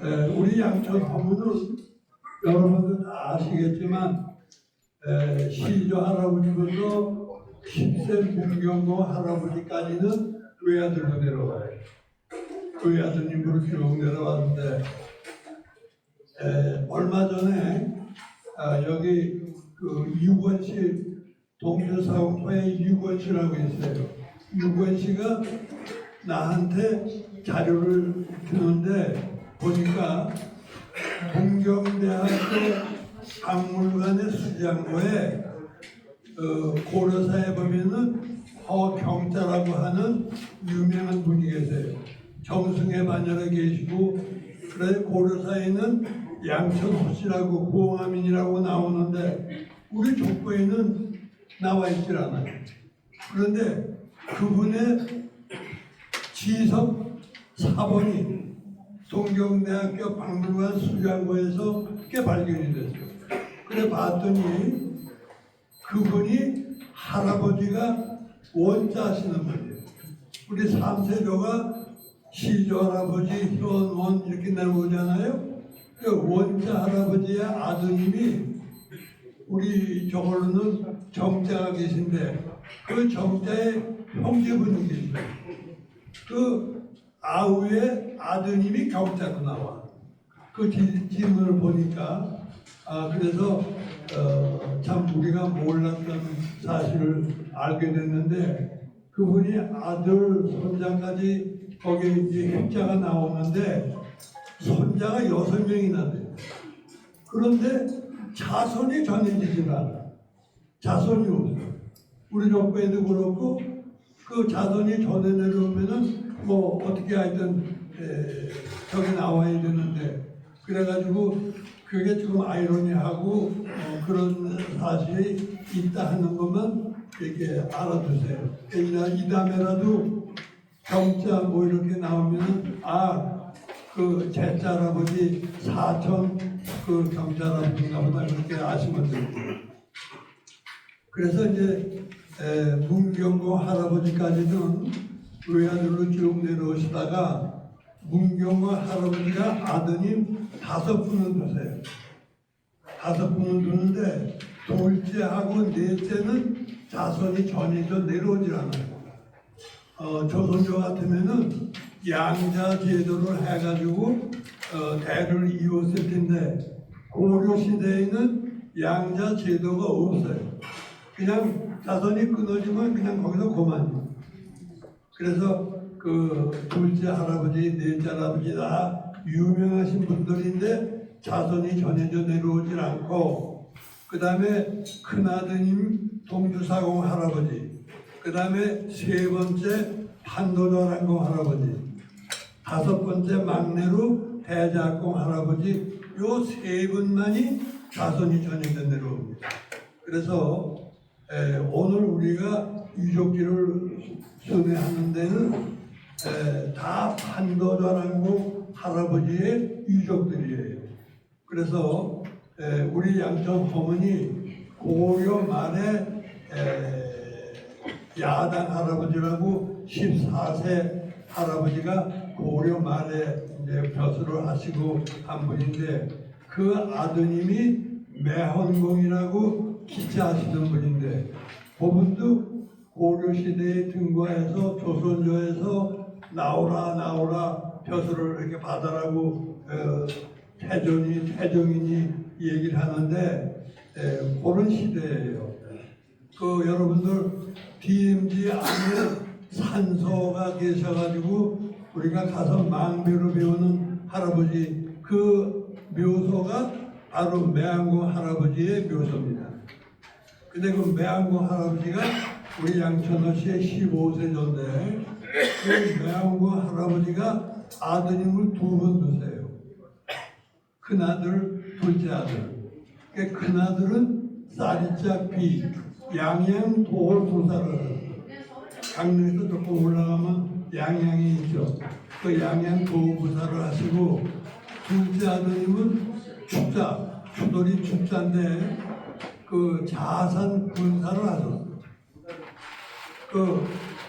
우리 양천 허문은 여러분들 다 아시겠지만 시조 할아버지부터 10세 문경고 할아버지까지는 외아들로 내려와요. 외아드님으로 쭉 내려왔는데 얼마 전에 여기 그 유권시 동주사업소에 유권시라고 있어요. 유권시가 나한테 자료를 주는데 보니까 동경대학교 박물관의 수장고에 고려사에 보면은 허경자라고 하는 유명한 분이 계세요. 정승의 반열에 계시고, 그래 고려사에는 양천호씨라고 고흥하민이라고 나오는데 우리 족보에는 나와 있질 않아요. 그런데 그분의 지석 4번이 동경대학교 박물관 수장고에서 꽤 발견이 됐어요. 그래 봤더니 그분이 할아버지가 원자하시는 분이에요. 우리 3세조가 시조 할아버지, 현원 이렇게 내려오잖아요. 그 원자 할아버지의 아드님이 우리 저걸로는 정자가 계신데 그 정자의 형제분이 계세요. 그 아우의 아드님이 경자로 나와. 그 질문을 보니까 그래서 참 우리가 몰랐던 사실을 알게 됐는데 그분이 아들, 손자까지 거기에 이제 형자가 나오는데 손자가 6명이나 돼요. 그런데 자손이 전해지질 않아. 자손이 없어. 우리 족보에도 그렇고 그 자손이 전해 내려오면은 뭐 어떻게 하여튼 저기 나와야 되는데 그래가지고 그게 조금 아이러니하고 그런 사실이 있다 하는 것만 이렇게 알아두세요. 이 다음에라도 경자 뭐 이렇게 나오면은 그 제자 할아버지 사촌 그 경자 할아버지인가 보다 그렇게 아시면 됩니다. 그래서 이제 문경고 할아버지까지는 외아들로 쭉 내려오시다가 문경고 할아버지가 아드님 5분을 두세요. 5분을 두는데 둘째하고 넷째는 자손이 전해져 내려오질 않아요. 조선조 같으면은 양자 제도를 해가지고 대를 이었을 텐데 고려 시대에는 양자 제도가 없어요. 그냥 자손이 끊어지면 그냥 거기서 그만이에요. 그래서 그 둘째 할아버지, 넷째 할아버지 다 유명하신 분들인데 자손이 전해져 내려오질 않고 그 다음에 큰아드님 동주사공 할아버지, 그 다음에 세 번째 판도자랑공 할아버지, 5번째 막내로 대자공 할아버지 요 세 분만이 자손이 전해져 내려옵니다. 그래서 오늘 우리가 유족기를 순회하는 데는 다 판도자랑공 할아버지의 유족들이에요. 그래서 우리 양천 어머니 고려 말에 야당 할아버지라고 14세 할아버지가 고려 말에 이제 벼슬을 하시고 한 분인데 그 아드님이 매헌공이라고 기차하시던 분인데 그분도 고려 시대에 등과해서 조선조에서 나오라 벼슬을 이렇게 받아라고 태종인이 얘기를 하는데 그런 시대예요. 그 여러분들 DMZ 안에 산소가 계셔가지고 우리가 가서 망묘를 배우는 할아버지 그 묘소가 바로 매안공 할아버지의 묘소입니다. 근데 그 매안공 할아버지가 우리 양천호시의 15세 전데 그 매안공 할아버지가 아드님을 2분 두세요. 큰아들, 둘째 아들. 그 큰아들은 쌀이자 비, 양양 도월 부사를 해요. 강릉에서 조금 올라가면 양양이 있죠. 그 양양 도월 부사를 하시고 둘째 아드님은 축자, 추돌이 축자인데 그 자산 군사를 하셨어요. 그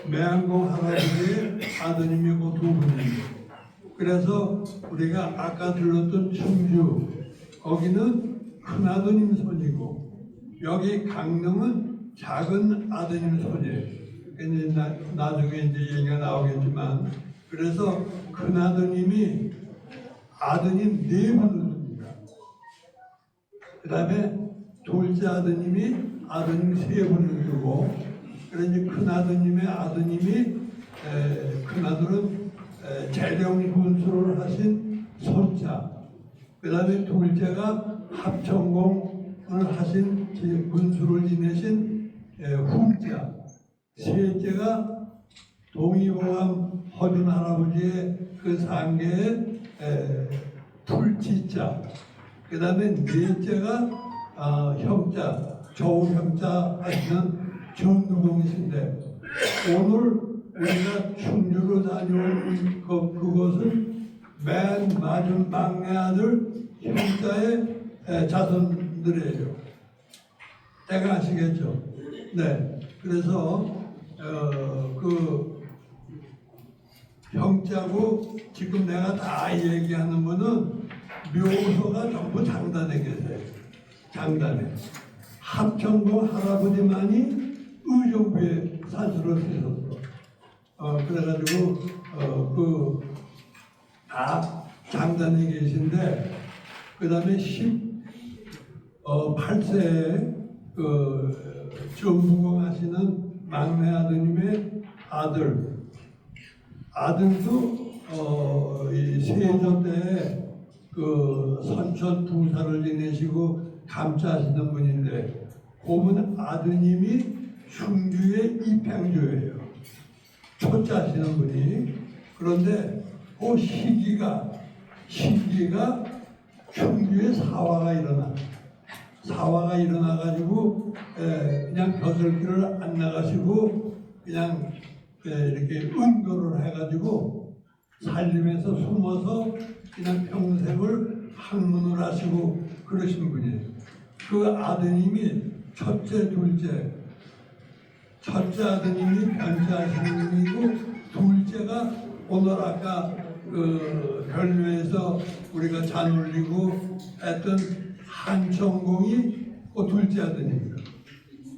매안공 할아버지의 아드님이고 2분입니다. 그래서 우리가 아까 들었던 충주 거기는 큰 아드님 손이고 여기 강릉은 작은 아드님 손이에요. 이제 나중에 이제 얘기가 나오겠지만 그래서 큰 아드님이 아드님 4분을 줍니다. 그 다음에 둘째 아드님이 아드님 3분을 주고 그래서 큰 아드님의 아드님이 큰 아들은 재령 군수를 하신 손자, 그 다음에 둘째가 합천공을 하신 군수를 지내신 훈자, 셋째가 동의보감 허준 할아버지의 그 상계의 풀치자, 그 다음에 넷째가 형자, 조형자 하시는 전두공이신데 오늘 우리가 충주로 다녀온 그곳은 맨 맞은 막내 아들 형자의 자손들이에요. 대강 아시겠죠? 네. 그래서 그 형자고 지금 내가 다 얘기하는 분은 묘소가 전부 장단에 계세요. 장단에. 합천공 할아버지만이 의정부에 산수를 쓰셨어. 그래가지고 그 다 장단에 계신데 그 다음에 18세에 그 전무공 하시는 막내 아드님의 아들도 이 세조 때 그 선천 부사를 지내시고 감사하시는 분인데 그분 아드님이 충주의 입행조예요. 초짜하시는 분이. 그런데 그 시기가 충주에 사화가 일어나가지고 그냥 벼슬길을 안 나가시고 그냥 이렇게 은거를 해가지고 살림에서 숨어서 그냥 평생을 학문을 하시고 그러신 분이에요. 그 아드님이 첫째 아드님이 변자하시는 분이고 둘째가 오늘 아까 그 별묘에서 우리가 잔올리고 했던 한천공이 그 둘째 아드님입니다.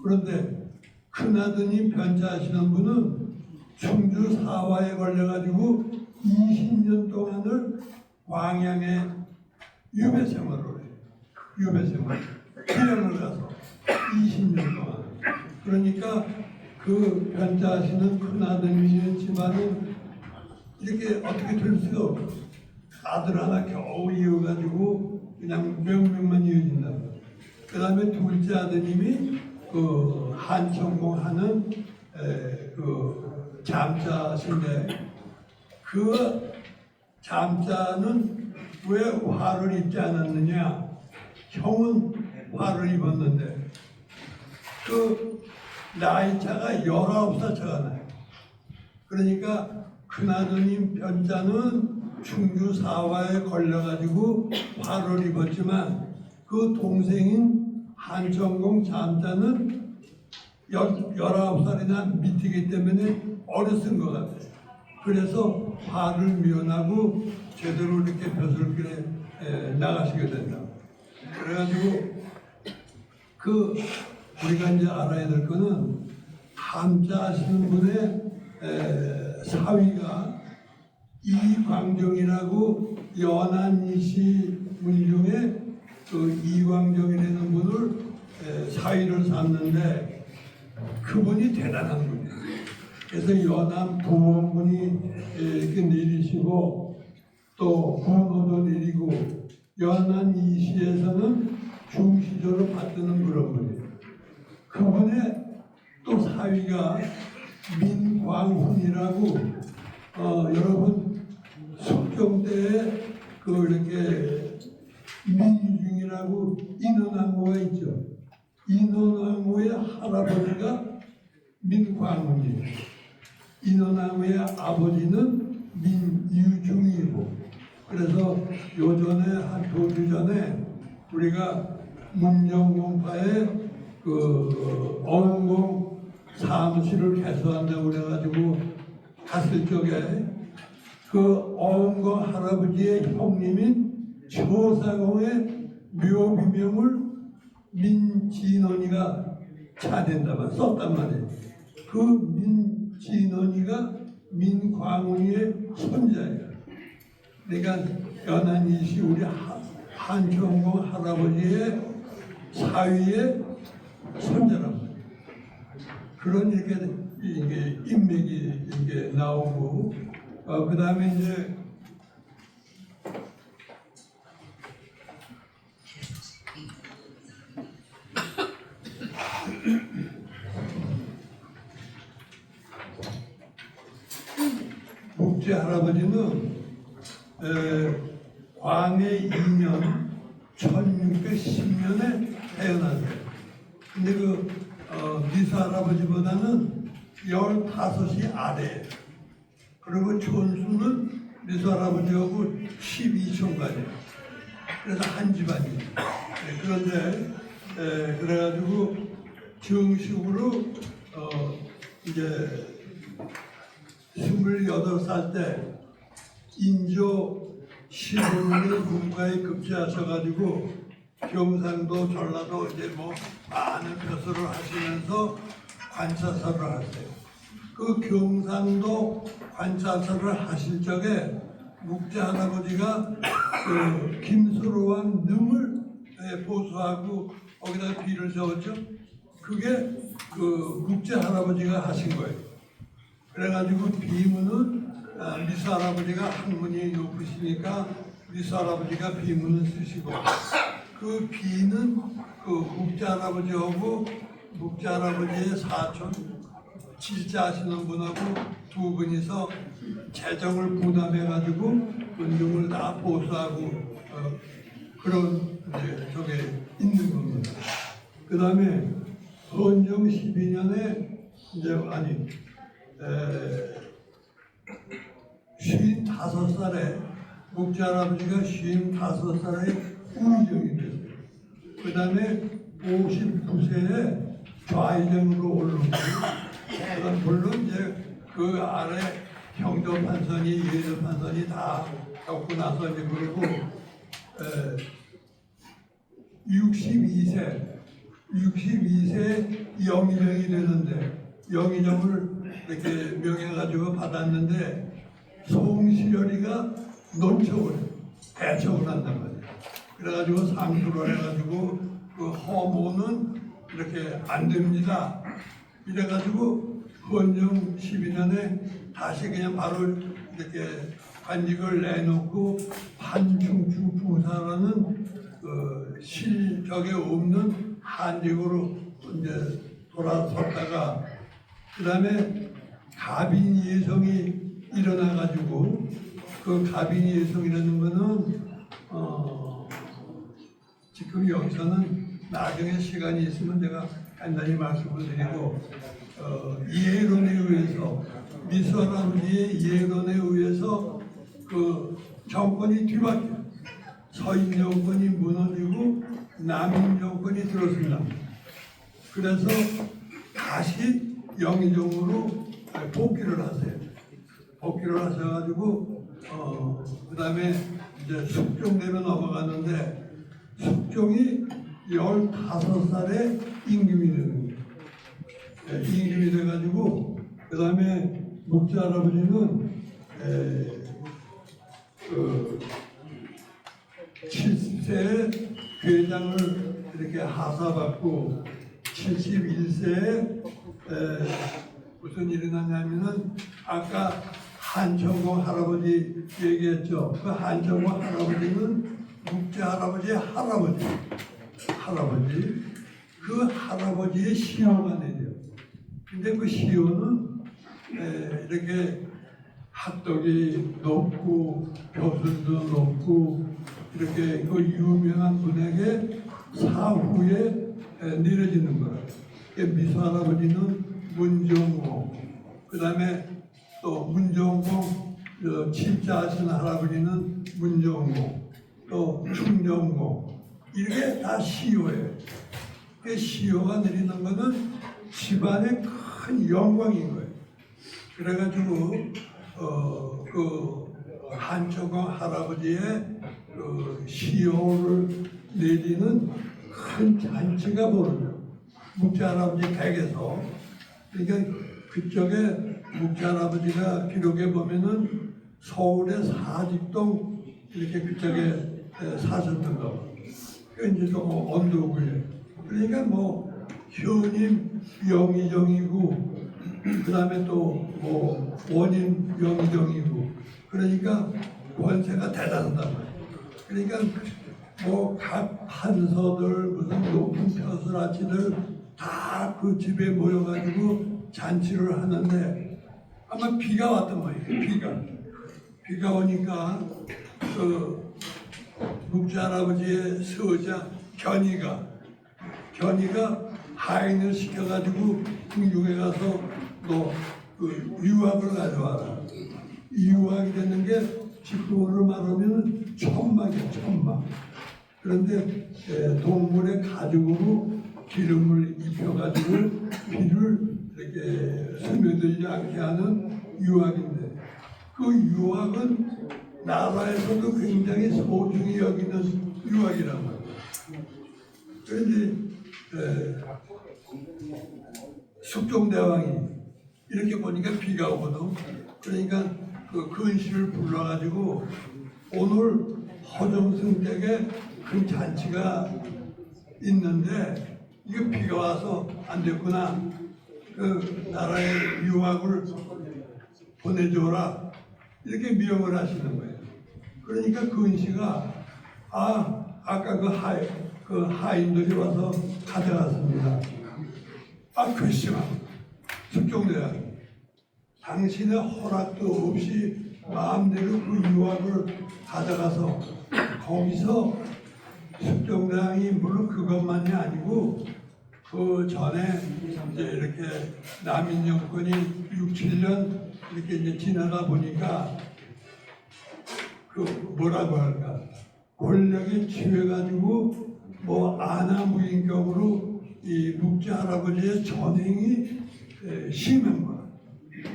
그런데 큰 아드님 변자하시는 분은 충주 사화에 걸려가지고 20년 동안을 광양에 유배 생활을 해요. 기령을 가서 20년 동안. 그러니까 그 변자하시는 큰 아드님의 집안은 이렇게 어떻게 될 수가 없어요. 아들 하나 겨우 이어가지고 그냥 명명만 이어진다. 그 다음에 둘째 아드님이 그 한천공 하는 그 잠자신데 그 잠자는 왜 화를 입지 않았느냐? 형은 화를 입었는데 그 나이차가 19살 차가 나요. 그러니까 큰아드님 변자는 충주 사화에 걸려가지고 화를 입었지만 그 동생인 한천공 잠자는 19살이나 밑이기 때문에 어렸은 것 같아요. 그래서 화를 미연하고 제대로 이렇게 벼슬길에 나가시게 된다. 그래가지고 그 우리가 이제 알아야 될 거는 함자하시는 분의 사위가 이광정이라고 연안이시 문중에 그 이광정이라는 분을 사위를 삼는데 그분이 대단한 분이에요. 그래서 연안 부원분이 이렇게 내리시고 또 군호도 내리고 연안 이시에서는 중시조를 받드는 그런 분이에요. 그분의 또 사위가 민광훈이라고 여러분 숙경 때에 그 이렇게 민중이라고 인원왕후가 있죠. 인원왕후의 할아버지가 민광훈이에요. 인원왕후의 아버지는 민유중이고 그래서 요전에 한 2주 전에 우리가 문정공파에 그 어흥공 사무실을 개소한다고 그래가지고 갔을 적에 그 어음거 할아버지의 형님인 조사공의 묘비명을 민진원이가 차댄다만 썼단 말이에요. 그 민진원이가 민광훈이의 손자예요. 그러니까 연안이시 우리 한총공 할아버지의 사위의 손자란 말이에요. 그런 이게 인맥이 이게 나오고, 그 다음에 이제 목재 할아버지는 광해 2년 1610년에 태어났어요. 근데 미수 할아버지보다는 15이 아래예요. 그리고 촌수는 미수 할아버지하고 12촌까지. 그래서 한 집안이에요. 그런데 그래가지고 정식으로 이제 28살 때 인조 15년에 군가에 급제하셔가지고 경상도 전라도 이제 뭐 많은 표서를 하시면서 관찰사를 하세요. 그 경상도 관찰사를 하실 적에 목재 할아버지가 그 김수로왕 능을 보수하고 거기다 비를 적었죠. 그게 그 목재 할아버지가 하신 거예요. 그래가지고 비문은 미수 할아버지가 학문이 높으시니까 미수 할아버지가 비문을 쓰시고, 그 비는 그 목재 할아버지하고 목재 할아버지의 사촌 질자 하시는 분하고 두 분이서 재정을 부담해가지고 은중을 다 보수하고 그런 이제 저게 있는 겁니다. 그 다음에 헌정 12년에 이제 55살에 목재 할아버지가 55살에 우의정이 됐어요. 그 다음에 59세에 좌의정으로 올라오고, 물론 이제 그 아래 형조판선이 예조판선이 다 겪고 나서 이제 그러고 62세 영의정이 되는데, 영의정을 이렇게 명해가지고 받았는데 송시열이가 논척을 대척을 한단 말이에요. 그래가지고 상수를 해가지고 그 허모는 이렇게 안 됩니다. 이래가지고 헌정 12년에 다시 그냥 바로 이렇게 관직을 내놓고 판충추 부사라는 실적에 없는 한직으로 이제 돌아섰다가, 그 다음에 가빈 예성이 일어나가지고, 그 가빈 예성이라는 거는 지금 여기서는 나중에 시간이 있으면 제가 간단히 말씀을 드리고, 예론에 의해서 미수 할아버지의 예론에 의해서 그 정권이 뒤바뀌어요. 서인 정권이 무너지고 남인 정권이 들었습니다. 그래서 다시 영의정으로 복귀를 하세요. 복귀를 하셔가지고 그 다음에 이제 숙종대로 넘어갔는데, 숙종이 15살에 임금이 되는 거예요. 임금이 돼가지고 그 다음에 목재 할아버지는 70세에 회장을 이렇게 하사받고, 71세에 무슨 일이 났냐면은 아까 한총공 할아버지 얘기했죠. 그 한총공 할아버지는 목재 할아버지의 할아버지, 그 할아버지의 시호가 내려요. 근데 그 시호는 이렇게 학덕이 높고 교술도 높고 이렇게 그 유명한 분에게 사후에 내려지는 거예요. 미수 할아버지는 문정공, 그 다음에 또 문정공 칠자 하시는 할아버지는 문정공, 또 충정공, 이게 다 시호예요. 그 시호가 내리는 것은 집안의 큰 영광인 거예요. 그래가지고 그 한초공 할아버지의 그 시효를 내리는 큰 잔치가 벌어져요. 묵지 할아버지 댁에서. 그러니까 그쪽에 묵지 할아버지가 기록에 보면은 서울의 사직동 이렇게 그쪽에 사셨던 거. 그 이제 좀 언덕을. 그러니까 뭐 현임 영의정이고 그 다음에 또 뭐 원임 영의정이고 그러니까 권세가 대단하다. 그러니까 뭐 각 판서들 무슨 높은 벼슬아치들 다 그 집에 모여가지고 잔치를 하는데 아마 비가 왔단 말이에요. 비가 오니까 그 묵지 할아버지의 서자 견이가 하인을 시켜가지고 궁중에 가서 너 그 유학을 가져와라. 유학이 되는 게 직분으로 말하면 천막이야, 천막. 그런데 동물의 가죽으로 기름을 입혀가지고 비를 이렇게 스며들지 않게 하는 유학인데 그 유학은 나라에서도 굉장히 소중히 여기는 유학이란 말이에요. 그런데 숙종대왕이 이렇게 보니까 비가 오거든. 그러니까 그 근시를 불러가지고 오늘 허정승 댁에 그 잔치가 있는데 이게 비가 와서 안 됐구나. 그 나라의 유학을 보내줘라. 이렇게 명을 하시는 거예요. 그러니까 근시가 아까 그 하인들이 와서 가져갔습니다. 글쎄요. 숙종대왕 당신의 허락도 없이 마음대로 그 유학을 가져가서 거기서 숙종대왕이 물론 그것만이 아니고 그 전에 이제 이렇게 남인 정권이 6, 7년 이렇게 이제 지나다 보니까 그 뭐라고 할까 권력에 취해가지고 뭐 안하무인격으로 이 묵지 할아버지의 전행이 심한 거야.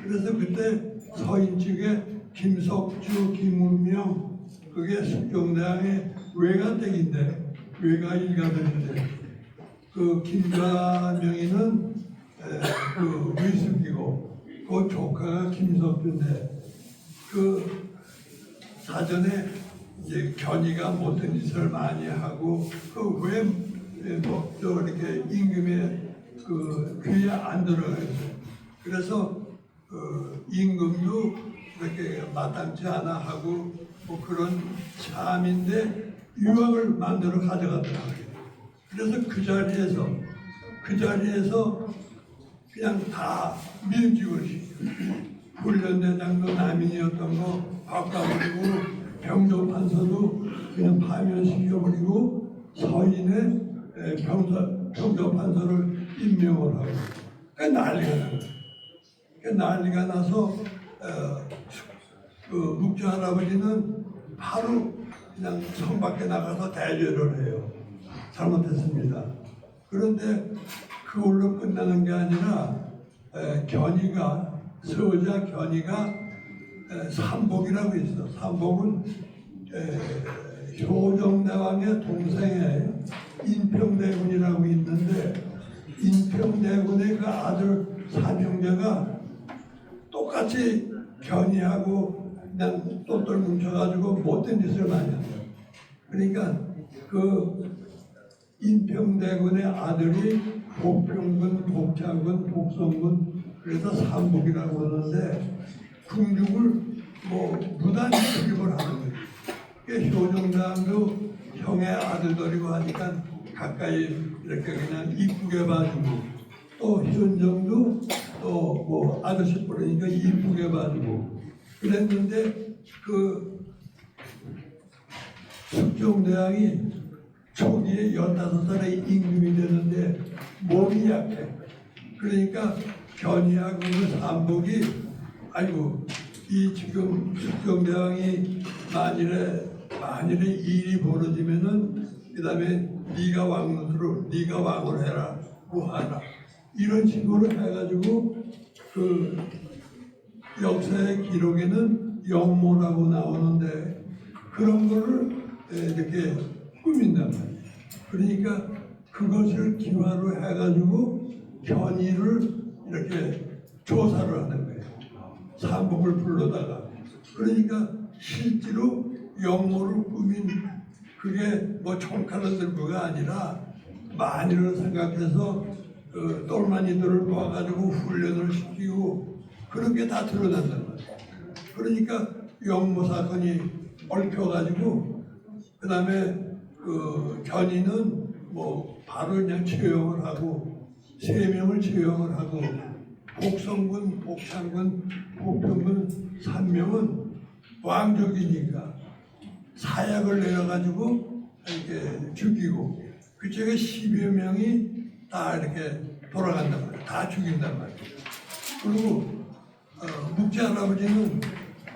그래서 그때 서인 측에 김석주, 김운명 그게 숙종대왕의 외가댁인데 외가 일가들인데 그 김가명이는 그 위숙이고 그 조카가 김석주인데 그 사전에 이제 견이가 못된 짓을 많이 하고 그 왜 또 이렇게 임금의 그 귀에 안 들어가요. 그래서 임금도 이렇게 마땅치 않아 하고 뭐 그런 참인데 유학을 만들어 가져갔더라고요. 그래서 그 자리에서 그냥 다 밀집을 시켜요. 훈련대장도 남인이었던 거 바꿔버리고 병조판서도 그냥 파면시켜버리고 서인의 병조판서를 임명을 하고 난리가 나서 그 묵지 할아버지는 바로 그냥 성 밖에 나가서 대죄를 해요. 잘못했습니다. 그런데 그걸로 끝나는 게 아니라 서자 견이가 삼복이라고 있어. 삼복은 효정대왕의 동생의 인평대군이라고 있는데 인평대군의 그 아들 삼형제가 똑같이 견이하고 그냥 똘똘 뭉쳐가지고 못된 짓을 많이 합니다. 그러니까 그 인평대군의 아들이 복평군, 복창군, 복성군 그래서 삼복이라고 하는데 궁중을 뭐 무단히 출입을 하는 거예요. 효정대왕도 형의 아들들이고 하니까 가까이 이렇게 그냥 이쁘게 봐주고 또 현정도 또 뭐 아저씨 부르니까 이쁘게 봐주고 그랬는데 그 숙종대왕이 초기에 15살의 임금이 되는데 몸이 약해. 그러니까 견이하고 그 삼복이 아이고 이 지금 숙종대왕이 만일에 일이 벌어지면은 그 다음에 네가 왕을 해라 뭐하라 이런 식으로 해가지고 그 역사의 기록에는 영모라고 나오는데 그런 거를 이렇게 꾸민단 말이에요. 그러니까 그것을 기화로 해가지고 견이를 이렇게 조사를 하는 거예요. 삼복을 불러다가. 그러니까 실제로 영모를 꾸민 그게 뭐 총칼을 들고가 아니라 만일을 생각해서 똘마니들을 모아가지고 훈련을 시키고 그런 게 다 드러난단 말이에요. 그러니까 영모 사건이 얽혀가지고 그 다음에 견인은 뭐 바로 그냥 채용을 하고 3명을 채용을 하고 복성군, 복창군, 복평군 3명은 왕족이니까 사약을 내려가지고 이렇게 죽이고 그쪽에 10여 명이 다 이렇게 돌아간단 말이에요. 다 죽인단 말이에요. 그리고 묵지 할아버지는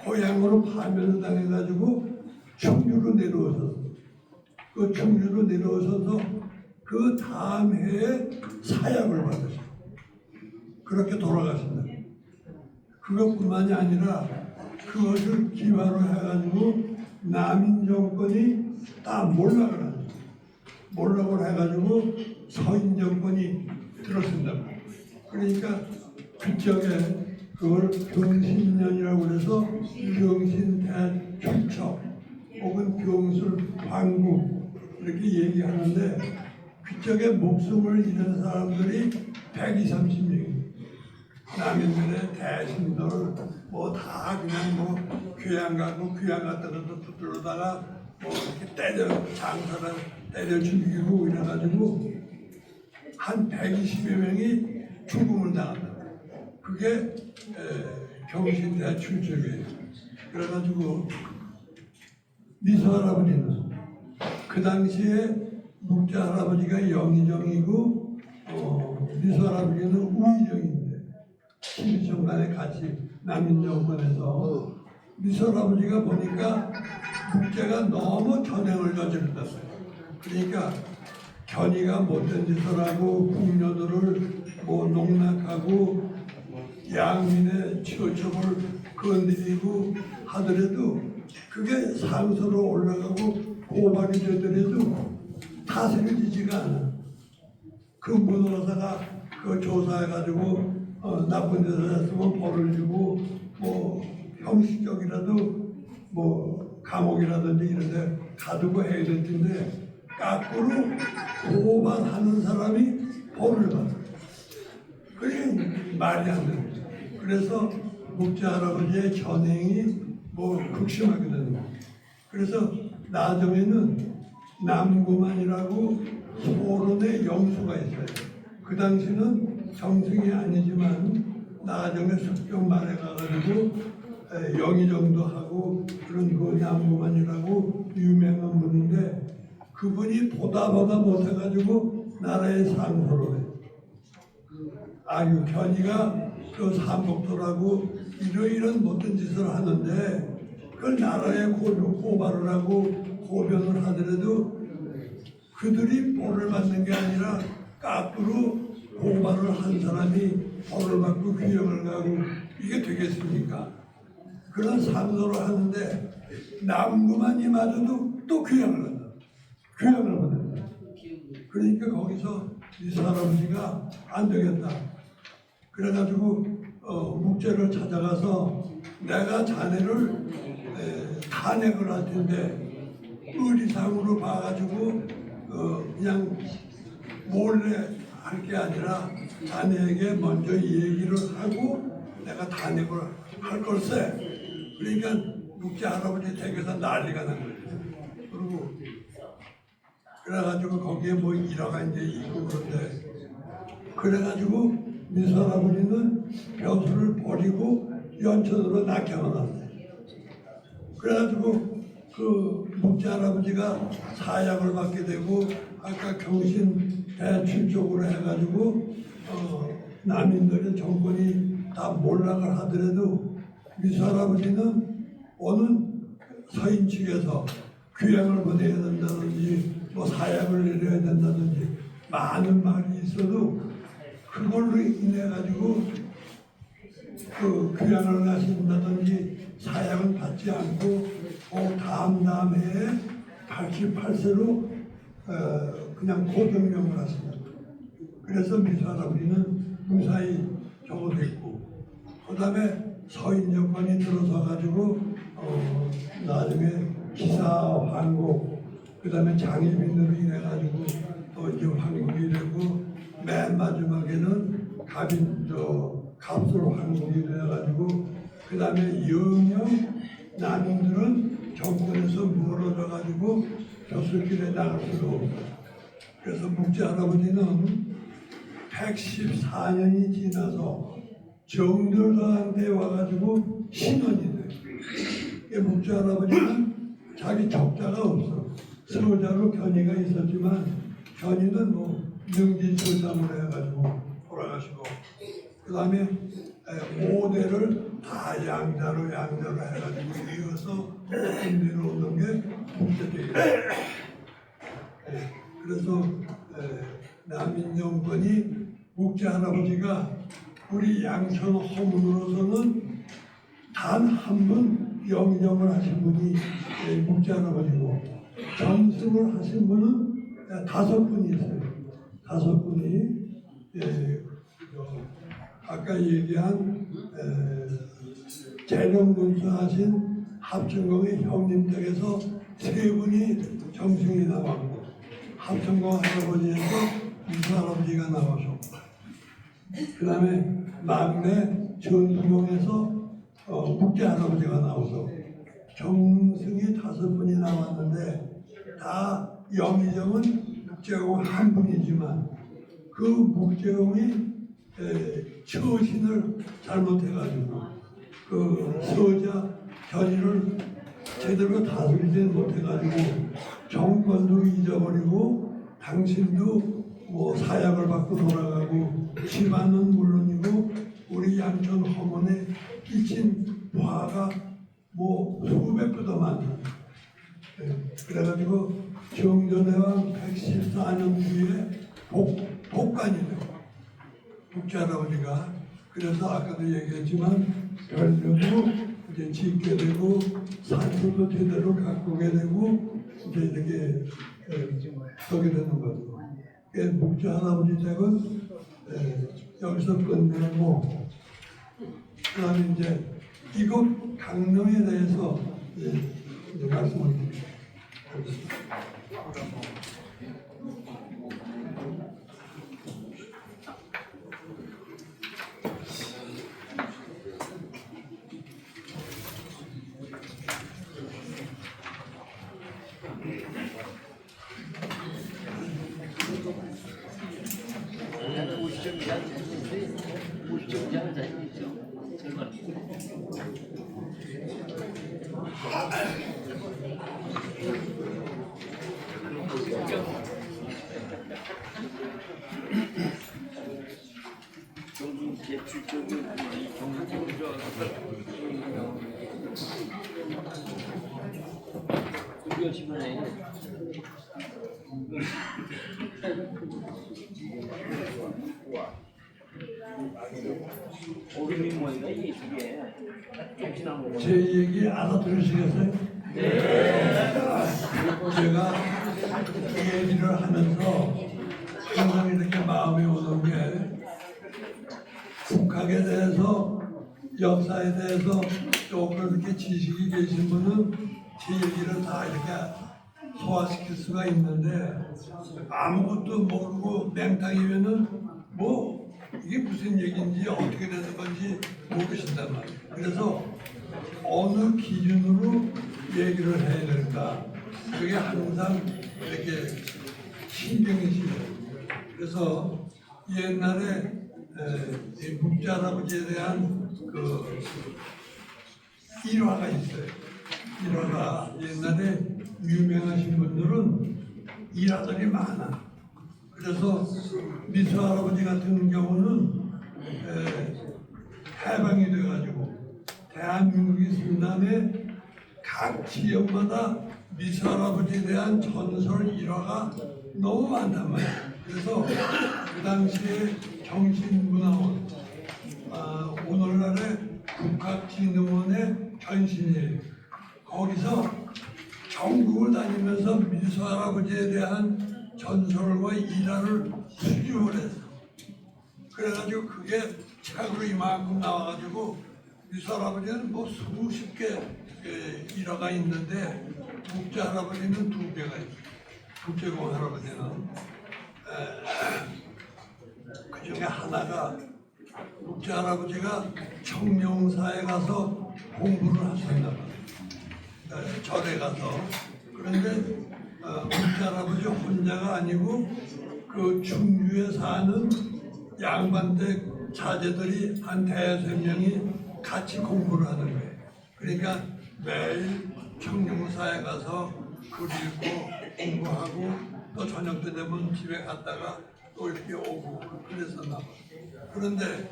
고향으로 파면을 당해가지고 충주로 내려오셔서 그 충주로 내려오셔서 그 다음 해에 사약을 받으셨어요. 그렇게 돌아가신다. 그것뿐만이 아니라 그것을 기화로 해가지고 남인 정권이 다 몰락을 하죠. 몰락을 해가지고 서인 정권이 들어선다. 그러니까 그쪽에 그걸 병신년이라고 그래서 병신대출처 혹은 병술황국 이렇게 얘기하는데 그쪽에 목숨을 잃은 사람들이 120~30명입니다. 남인들의 대신들 뭐 다 그냥 뭐 귀양 가고 귀양 갔다 것도 붙들어다가 뭐 이렇게 때려 장사를 때려 죽이고 이래가지고 한 120여 명이 죽음을 당한다. 그게 경신대 출적이에요. 그래가지고 미소 할아버지는 그 당시에 묵자 할아버지가 영의정이고 미소 할아버지는 우의정인데 12년간에 같이 남인정권에서 미소 할아버지가 보니까 묵자가 너무 전횡을 저지른다. 그러니까 견이가 못된 짓을 하고 궁녀들을 뭐 농락하고 양민의 처첩을 건드리고 하더라도 그게 상소로 올라가고 고발이 되더라도 다스려지지가 않아. 그 문호사가 그 조사해가지고 나쁜 짓을 했으면 벌을 주고 뭐 형식적이라도 뭐 감옥이라든지 이런데 가두고 해야 될 텐데 거꾸로 고발하는 사람이 벌을 받아. 그게 말이 안 되는 거죠. 그래서 묵자 할아버지의 전행이 뭐 극심하게 되는 거예요. 그래서 나중에는 남구만이라고 소론의 영수가 있어요. 그 당시는 정승이 아니지만 나중에 습경 말에 가가지고 영의정도 하고 그런 그 남구만이라고 유명한 분인데 그분이 보다 못해가지고 나라의 상소를 해요. 아유 견이가 그 삼복도라고 이런 못된 짓을 하는데 그걸 나라에 고발을 하고 고변을 하더라도 그들이 벌을 받는 게 아니라 거꾸로 고발을 한 사람이 벌을 받고 귀형을 가고 이게 되겠습니까? 그런 상소를 하는데 남구만이마저도 또 귀형을 한다. 귀형을 받는다. 그러니까 거기서 이 할아버지가 안 되겠다. 그래가지고 묵제를 찾아가서 내가 자네를 탄핵을 할 텐데 의리상으로 봐가지고 그냥 몰래 할 게 아니라 자네에게 먼저 얘기를 하고 내가 탄핵을 할 걸세. 그러니까 묵제 할아버지 댁에서 난리가 난 거예요. 그리고 그래가지고 거기에 뭐 일화가 이제 있고 그런데 그래가지고 미소 할아버지는 벼슬을 버리고 연천으로 낙향을 왔어요. 그래가지고 그 묵제 할아버지가 사약을 받게 되고 아까 경신 대출적으로 해가지고 남인들의 정권이 다 몰락을 하더라도 미소 할아버지는 오는 서인 측에서 귀향을 보내야 된다든지 뭐 사약을 내려야 된다든지 많은 말이 있어도 그걸로 인해 가지고 그 귀향을 가신다든지 사약은 받지 않고 다음 해에 88세로 그냥 고병명을 하십니다. 그래서 미수 할아버지는 무사히 적어됐고, 그 다음에 서인 정권이 들어서 가지고 나중에 기사 황국, 그 다음에 장애빈으로 인해 가지고 또 이제 황국이 되고, 맨 마지막에는 갑술 황국이 돼 가지고, 그 다음에 영영 난민들은 정권에서 멀어져 가지고 교수길에 나갈 수가 없어요. 그래서 묵지 할아버지는 114년이 지나서 정들강대에 와가지고 신원이 돼요. 묵지 할아버지는 자기 적자가 없어. 서자로 견이가 있었지만 견이는 능진sol담을 해가지고 돌아가시고, 그 다음에 5대를 다 양자로 해가지고 이어서 군대로 오는 게 묵지댁이에요. 그래서 난민정권이 묵지 할아버지가 우리 양천 허문으로서는 단 한 분 영정을 하신 분이 묵지 할아버지고, 전승을 하신 분은 5분이 있어요. 5분이 아까 얘기한 재령군수 하신 합천공의 형님 댁에서 3분이 정승이 나왔고, 합천공 할아버지에서 미수 할아버지가 나와서, 그 다음에 막내 전수공에서 묵지 할아버지가 나와서 정승이 5분이 나왔는데, 다 영의정은 묵제공 한 분이지만 그 묵제공이 처신을 잘못해가지고 그 서자 견의를 제대로 다스리지 못해가지고 정권도 잊어버리고 당신도 사약을 받고 돌아가고 집안은 물론이고 우리 양천 허문에 끼친 화가 수백 도 더 많다. 그래가지고 정전해왕 114년 뒤에 복관이 돼요. 묵지 할아버지가. 그래서 아까도 얘기했지만 별명도 이제 짓게 되고 산소도 제대로 가꾸게 되고 이제 이렇게 하게 되는 거죠. 묵지 할아버지 댁은 여기서 끝내고, 그다음에 이제 이곳 강릉에 대해서 이제 말씀을 드리겠습니다. 제 얘기 알아들으시겠어요? 네. 제가 이 얘기를 하면서 항상 이렇게 마음에 오는 게, 국학에 대해서 역사에 대해서 조금 이렇게 지식이 계신 분은 제 얘기를 다 이렇게 소화시킬 수가 있는데, 아무것도 모르고 맹탕이면은 이게 무슨 얘기인지 어떻게 되는 건지 모르신단 말이에요. 그래서 어느 기준으로 얘기를 해야 될까, 그게 항상 이렇게 신경이 쓰여요. 그래서 옛날에 묵지 할아버지에 대한 일화가 있어요. 일화가 옛날에 유명하신 분들은 일화들이 많아. 그래서 미수 할아버지 같은 경우는 해방이 돼가지고 대한민국이 순남에 각 지역마다 미수 할아버지에 대한 전설 일화가 너무 많단 말이에요. 그래서 그 당시에 정신문화원, 오늘날의 국학진흥원의 전신이에요. 거기서 전국을 다니면서 미소 할아버지에 대한 전설과 일화를 수집을 했어. 그래가지고 그게 책으로 이만큼 나와가지고 미소 할아버지는 뭐 수십 개 일화가 있는데 국제 할아버지는 2개가 있어요. 국제공 할아버지는 그 중에 하나가 국제 할아버지가 청룡사에 가서 공부를 하셨나 봐요. 절에 가서. 그런데 국제 할아버지 혼자가 아니고 그 충주에 사는 양반댁 자제들이 한 5-3명이 같이 공부를 하는 거예요. 그러니까 매일 청룡사에 가서 글 읽고 공부하고 또 저녁 때 되면 집에 갔다가 또 이렇게 오고 그랬었나 봐요. 그런데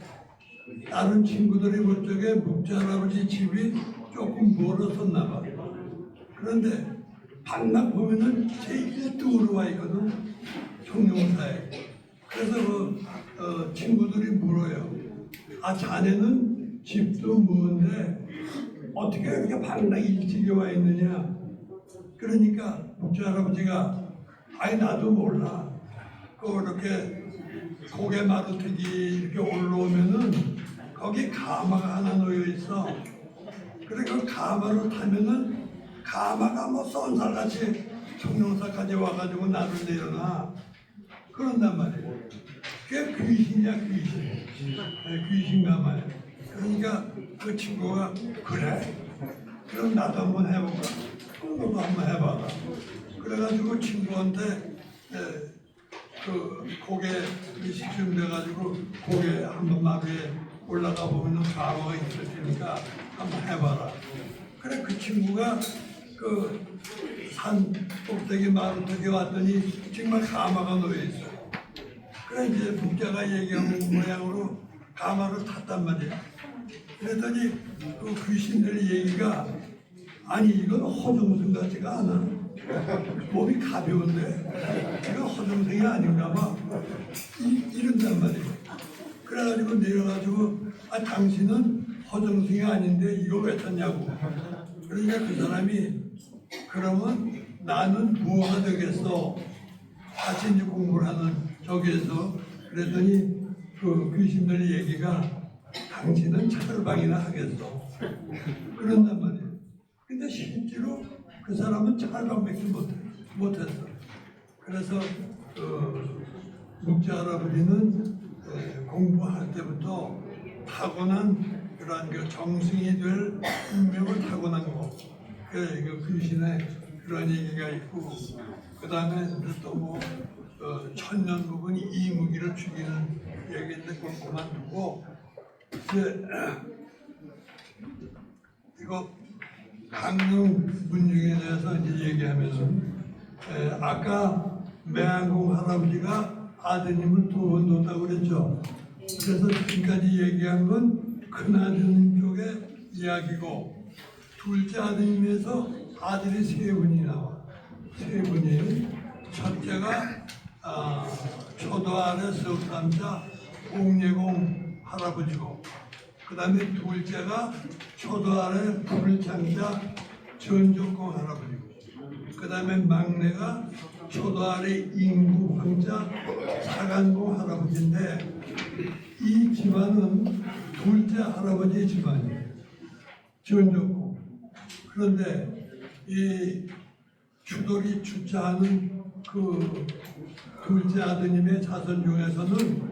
다른 친구들이 볼 적에 국제 할아버지 집이 조금 멀었었나 봐요. 그런데 방랑 보면은 제일 1등으로 와 있거든, 청룡사에. 그래서 친구들이 물어요. 아, 자네는 집도 먼데 어떻게 이렇게 방랑 일찍이 와 있느냐? 그러니까 국제 할아버지가 아니 나도 몰라. 그렇게 고개 마루터기 이렇게 올라오면은 거기 가마가 하나 놓여 있어. 그래 그 가마를 타면은 가마가 뭐 쏜살같이 청룡사까지 와가지고 나를 내려놔. 그런단 말이에요. 그게 귀신이야, 귀신. 귀신 가마야. 그러니까 그 친구가 그래? 그럼 나도 한번 해볼까? 너도 한번 해봐라. 그래가지고 친구한테 그 고개 식좀 돼가지고 고개 한번 마루에 올라가 보면 가마가 있을 테니까 한번 해봐라. 그래 그 친구가 그 산 꼭대기 마루턱에 왔더니 정말 가마가 놓여 있어요. 그래 이제 북자가 얘기한 모양으로 가마를 탔단 말이야. 그랬더니 그 귀신들 얘기가 아니 이건 허정승 같지가 않아. 몸이 가벼운데 이거 허정승이 아닌가 봐. 이런단 말이에요. 그래가지고 내려가지고 아 당신은 허정승이 아닌데 이거 왜 탔냐고. 그러니까 그 사람이 그러면 나는 뭐가 되겠어? 같이 이제 공부를 하는 저기에서 그랬더니 그 귀신들 얘기가 당신은 차돌방이나 하겠어. 그런단 말이에요. 근데 실제로 그 사람은 차돌방밖에 못했어. 그래서 국제 할아버지는 공부할 때부터 타고난 그러한 그 정승이 될 운명을 타고난 거. 그 귀신의 그런 얘기가 있고, 그 다음에 또 뭐 천년묵은 이무기를 죽이는 얘기인데 그걸 그만두고 이제 이거 강릉 문중에 대해서 이제 얘기하면서 아까 매한공 할아버지가 아드님을 2번 뒀다고 그랬죠. 그래서 지금까지 얘기한 건 큰아드님 쪽의 이야기고 둘째 아드님에서 아들이 3분이 나와. 3분이 첫째가 초도 아래 석남자 옥례공 할아버지고 그 다음에 둘째가 초도 아래 불창자 전족공 할아버지고 그 다음에 막내가 초도 아래 인구 황자 사간공 할아버지인데 이 집안은 둘째 할아버지의 집안이에요. 전족공. 그런데 이 추돌이 주차하는 그 둘째 아드님의 자손 중에서는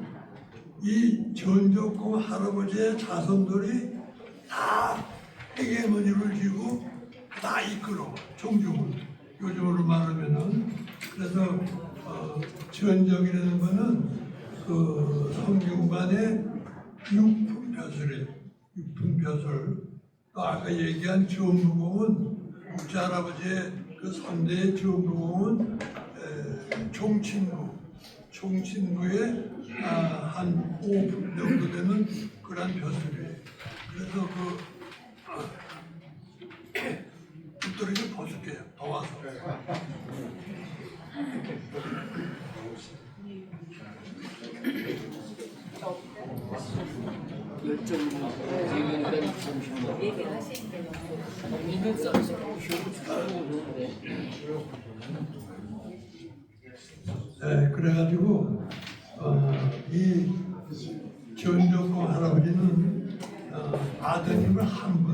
이 전족공 할아버지의 자손들이 다 해계머니를 쥐고 다 이끌어 종중을 요즘으로 말하면은 그래서 전적이라는 거는 그 성균관의 육품벼슬이에요. 육품벼슬. 또 아까 얘기한 주무공은 국제 할아버지의 그 선대의 주무공은 총친부의 한 5분 정도 되는 그런 벼슬이에요. 그래서 붓돌이 좀 벗을게요. 더워서. 열정으로 얘기하니까 잠시만요. 그래가지고 이 전종공 할아버지는 아드님을 한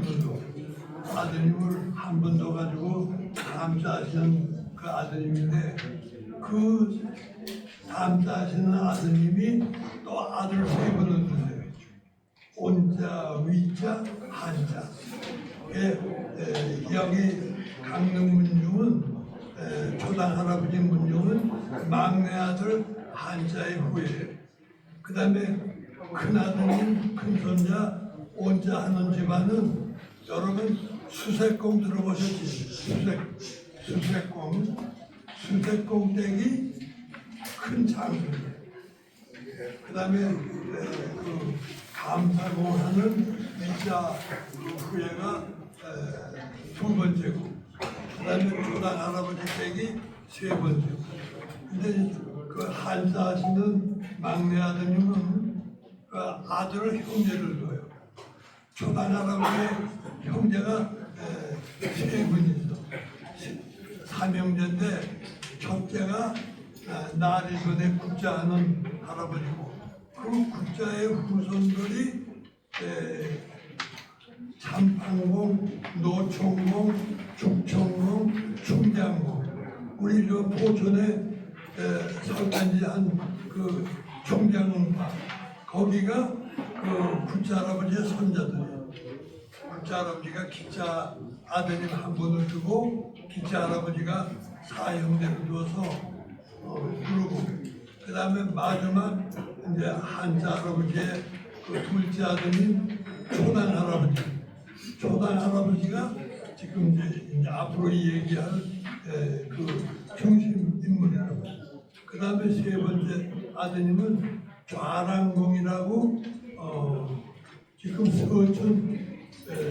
분 더 가지고 감싸시는 그 아드님인데 그 감싸시는 아드님이 또 아들 세 분을 두세요. 온자, 위자, 한자. 여기 강릉 문중은 초당 할아버지 문중은 막내 아들 한자의 후예예요. 그 다음에 큰아드님, 큰손자, 온자 하는 집안은 여러분 수색공 들어보셨지? 수색공 댁이 큰 장소예요. 그 다음에 그 감사공 하는 위자 후예가 두 번째고, 그 다음에 조당 할아버지 댁이 세 번째고. 근데 그 한자 하시는 막내 아드님은 그 아들을 형제를 둬요. 조당 할아버지 형제가 세 분이 있어. 삼형제인데 첫째가 나리선에 국자하는 할아버지고, 그 국자의 후손들이 참판공, 노총공, 죽총공, 충장공. 우리 저 포천에 설단지 한 그 총장파 거기가 그 국자 할아버지의 손자들이에요. 국자 할아버지가 기차 아드님 한 분을 두고 기차 할아버지가 사형제를 두어서 부르고, 그 다음에 마지막 이제 한자 할아버지의 그 둘째 아드님 초당 할아버지가 지금 이제 앞으로 얘기할 그 중심 인물이라고. 그 다음에 세 번째 아드님은 좌랑공이라고 지금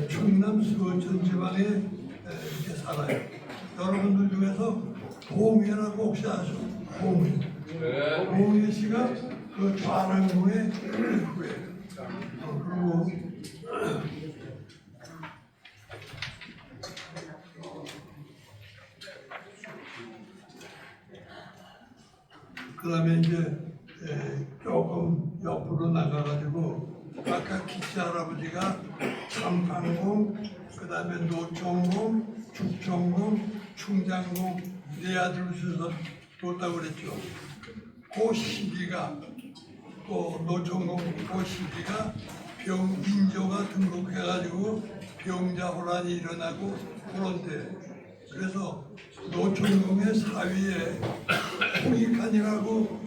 충남 서천 지방에 이렇게 살아요. 여러분들 중에서 봉해라고 혹시 아시죠? 봉해 씨가 그 좌랑공의 후예요. 그리고 그 다음에 이제 조금 옆으로 나가가지고 아까 기차 할아버지가 참판공, 그 다음에 노총공, 죽총공, 충장공 네 아들을 주셔서 뒀다고 그랬죠. 그 시기가 노총공 그 시기가 병인조가 등록해가지고 병자 혼란이 일어나고 그런 때, 그래서 노총공의 사위에 홍익환이라고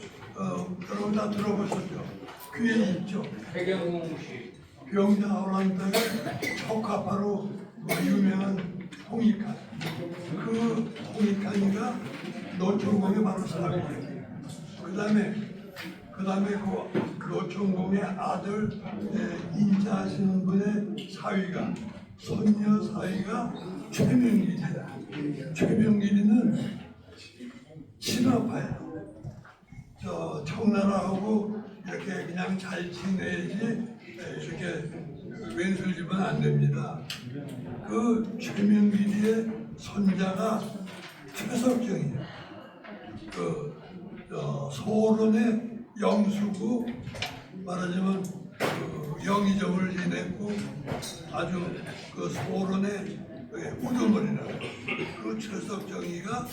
여러분 다 들어보셨죠? 귀에 있죠? 병자 혼란 때문에 척화파로 유명한 홍익환. 그 홍익환이가 노총공의 바로 사위예요. 그 다음에 그 노총공의 아들 인자하시는 분의 사위가 손녀 사위가 최명길이다. 최명길이는 친화파예요. 저 청나라하고 이렇게 그냥 잘 지내야지 이렇게 왼술 집은 안 됩니다. 그 최명길이의 손자가 최석정이에요. 그 소론의 영수고 말하자면 그 영의정을 지냈고 아주 그 소론의 우두머리라고. 그 최석정이가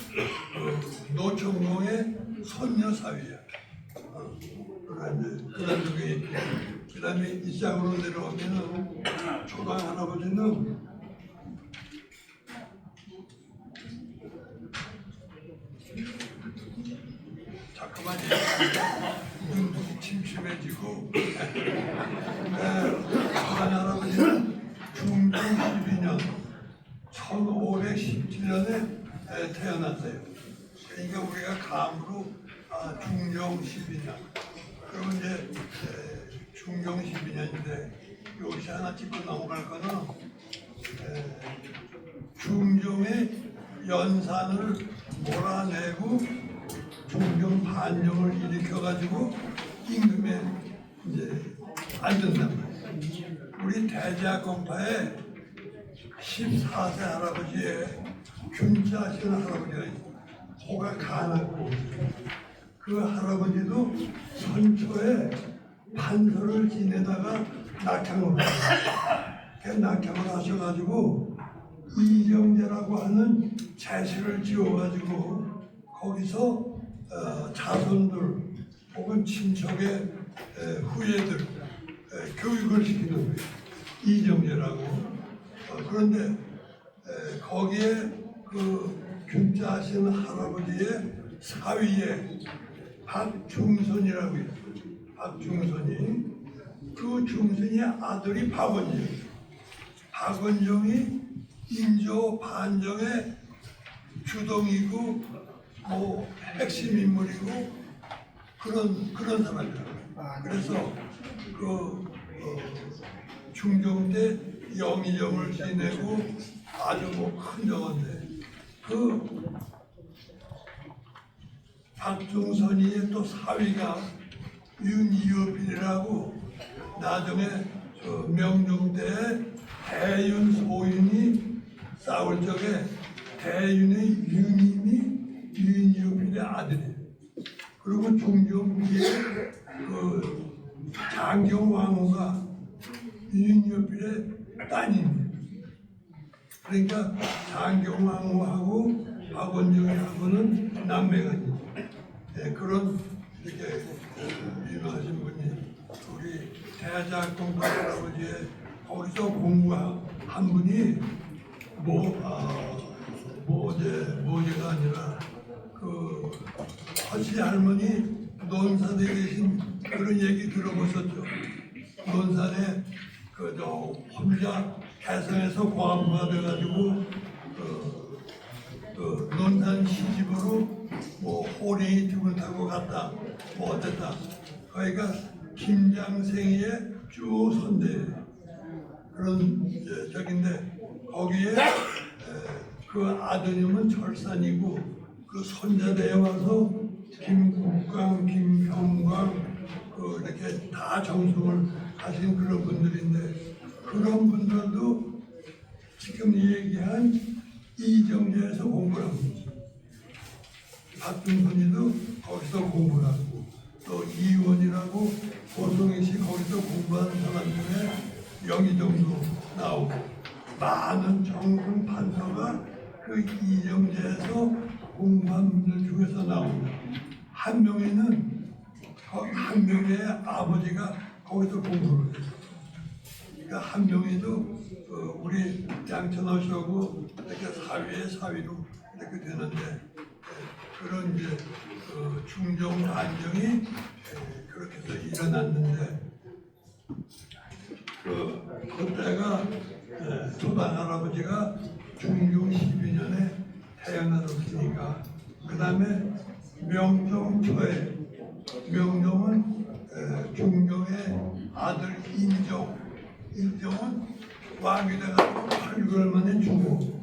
노총공의 손녀 사위야. 그 다음에 이쪽으로 내려오면은 초당 할아버지는 잠깐만요. 눈이 침침해지고 초당 할아버지는 중종 12년 1517년에 태어났어요. 그러니까 우리가 감으로 중종 12년. 그러면 이제 중종 12년인데 여기서 하나 짚고 넘어갈 거는 중종의 연산을 몰아내고 중종 반정을 일으켜가지고 임금에 이제 앉는단 말이에요. 우리 대제학공파에 14세 할아버지의 균자하시는 할아버지가 있어요. 코가 가났고 그 할아버지도 선초에 판서를 지내다가 낙향을 했어요. 낙향을 하셔가지고 이정재라고 하는 제실을 지어가지고 거기서 자손들 혹은 친척의 후예들 교육을 시키는 거예요. 이정재라고. 그런데 거기에 그 균자하시는 할아버지의 사위에 박중선이라고 있어요. 박중선이 그 중선의 아들이 박원정. 박원정이 인조 반정의 주동이고 뭐 핵심 인물이고 그런 사람이에요. 그래서 그 중종 때 영의정을 지내고 아주 뭐 큰 정원데 그 박중선이의 또 사위가 윤이어필이라고 나중에 명종 때 대윤 소윤이 싸울 적에 대윤의 윤임이 윤이어필의 아들이에요. 그리고 중종 뒤에 그 장경왕후가 윤이어필의 따님이에요. 그러니까 장경왕후하고 박원정하고는 남매거든요. 그런 이렇게 유명하신 분이 우리 대작공부 할아버지의 거기서 공부한 분이 모제가 아니라 그 허씨 할머니 논산에 계신 그런 얘기 들어보셨죠? 논산에 그저 혼자 개성에서 고아부가 돼가지고 그 논산 시집으로 뭐 호랭이 틈을 타고 갔다 뭐 어땠다. 그러니까 김장생이의 쭉 선대 그런 적인데 거기에 그 아드님은 철산이고 그 손자대에 와서 김국광, 김형광 그 이렇게 다 정성을 하신 그런 분들인데 그런 분들도 지금 얘기한 이정재에서 공부를 합니다. 박준선이도 거기서 공부를 하고 또 이원이라고 고성희 씨 거기서 공부하는 사람 중에 영의정도 나오고 많은 정승 판서가 그 이정재에서 공부한 분들 중에서 나옵니다. 한 명에는 한 명의 아버지가 거기서 공부를 해요. 그러니까 한 명에도 우리 양천호 씨하고 이렇게 사위의 사위로 이렇게 되는데 그런 이제 중종 반정이 그렇게 해서 일어났는데 그때가 조단 할아버지가 중종 12년에 태어나셨으니까 그 다음에 명종 초에 명종은 중종의 아들 인종은 왕이 돼가지고 8개월 만에 죽고